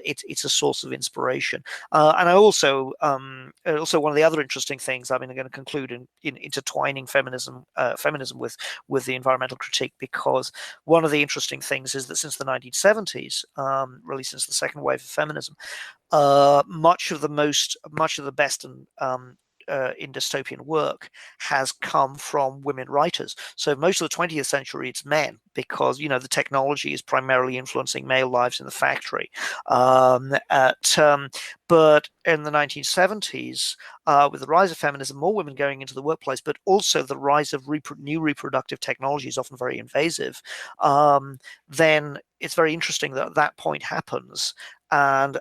it's a source of inspiration. And I also one of the other interesting things, I'm going to conclude in intertwining feminism with the environmental critique, because one of the interesting things is that since the 1970s, really since the second wave of feminism, much of the best and in dystopian work has come from women writers. So most of the 20th century, it's men, because the technology is primarily influencing male lives in the factory. But in the 1970s, with the rise of feminism, more women going into the workplace, but also the rise of new reproductive technologies, often very invasive, then it's very interesting that point happens, and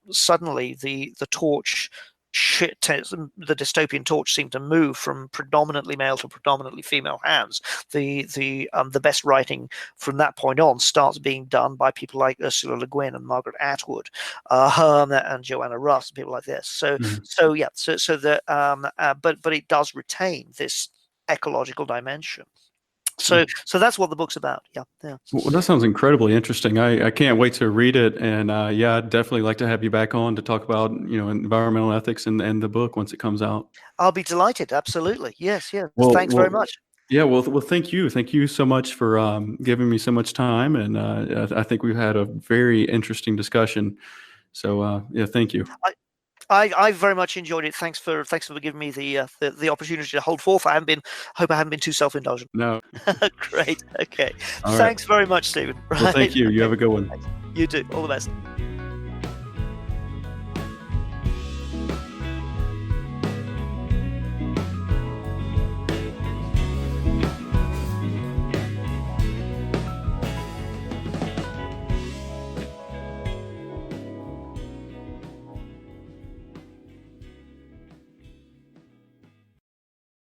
suddenly the torch, the dystopian torch seemed to move from predominantly male to predominantly female hands. The best writing from that point on starts being done by people like Ursula Le Guin and Margaret Atwood, and Joanna Russ, and people like this. So but it does retain this ecological dimension. So that's what the book's about. Yeah. Well, that sounds incredibly interesting. I can't wait to read it, and I'd definitely like to have you back on to talk about environmental ethics and the book once it comes out. I'll be delighted. Absolutely. Yes. Well, Thanks very much. Yeah. Well, thank you. Thank you so much for giving me so much time, and I think we've had a very interesting discussion. So yeah, thank you. I very much enjoyed it. Thanks for giving me the opportunity to hold forth. Hope I haven't been too self-indulgent. No. Great. Okay. All Thanks very much, Stephen. Well, thank you. You have a good one. You too. All the best.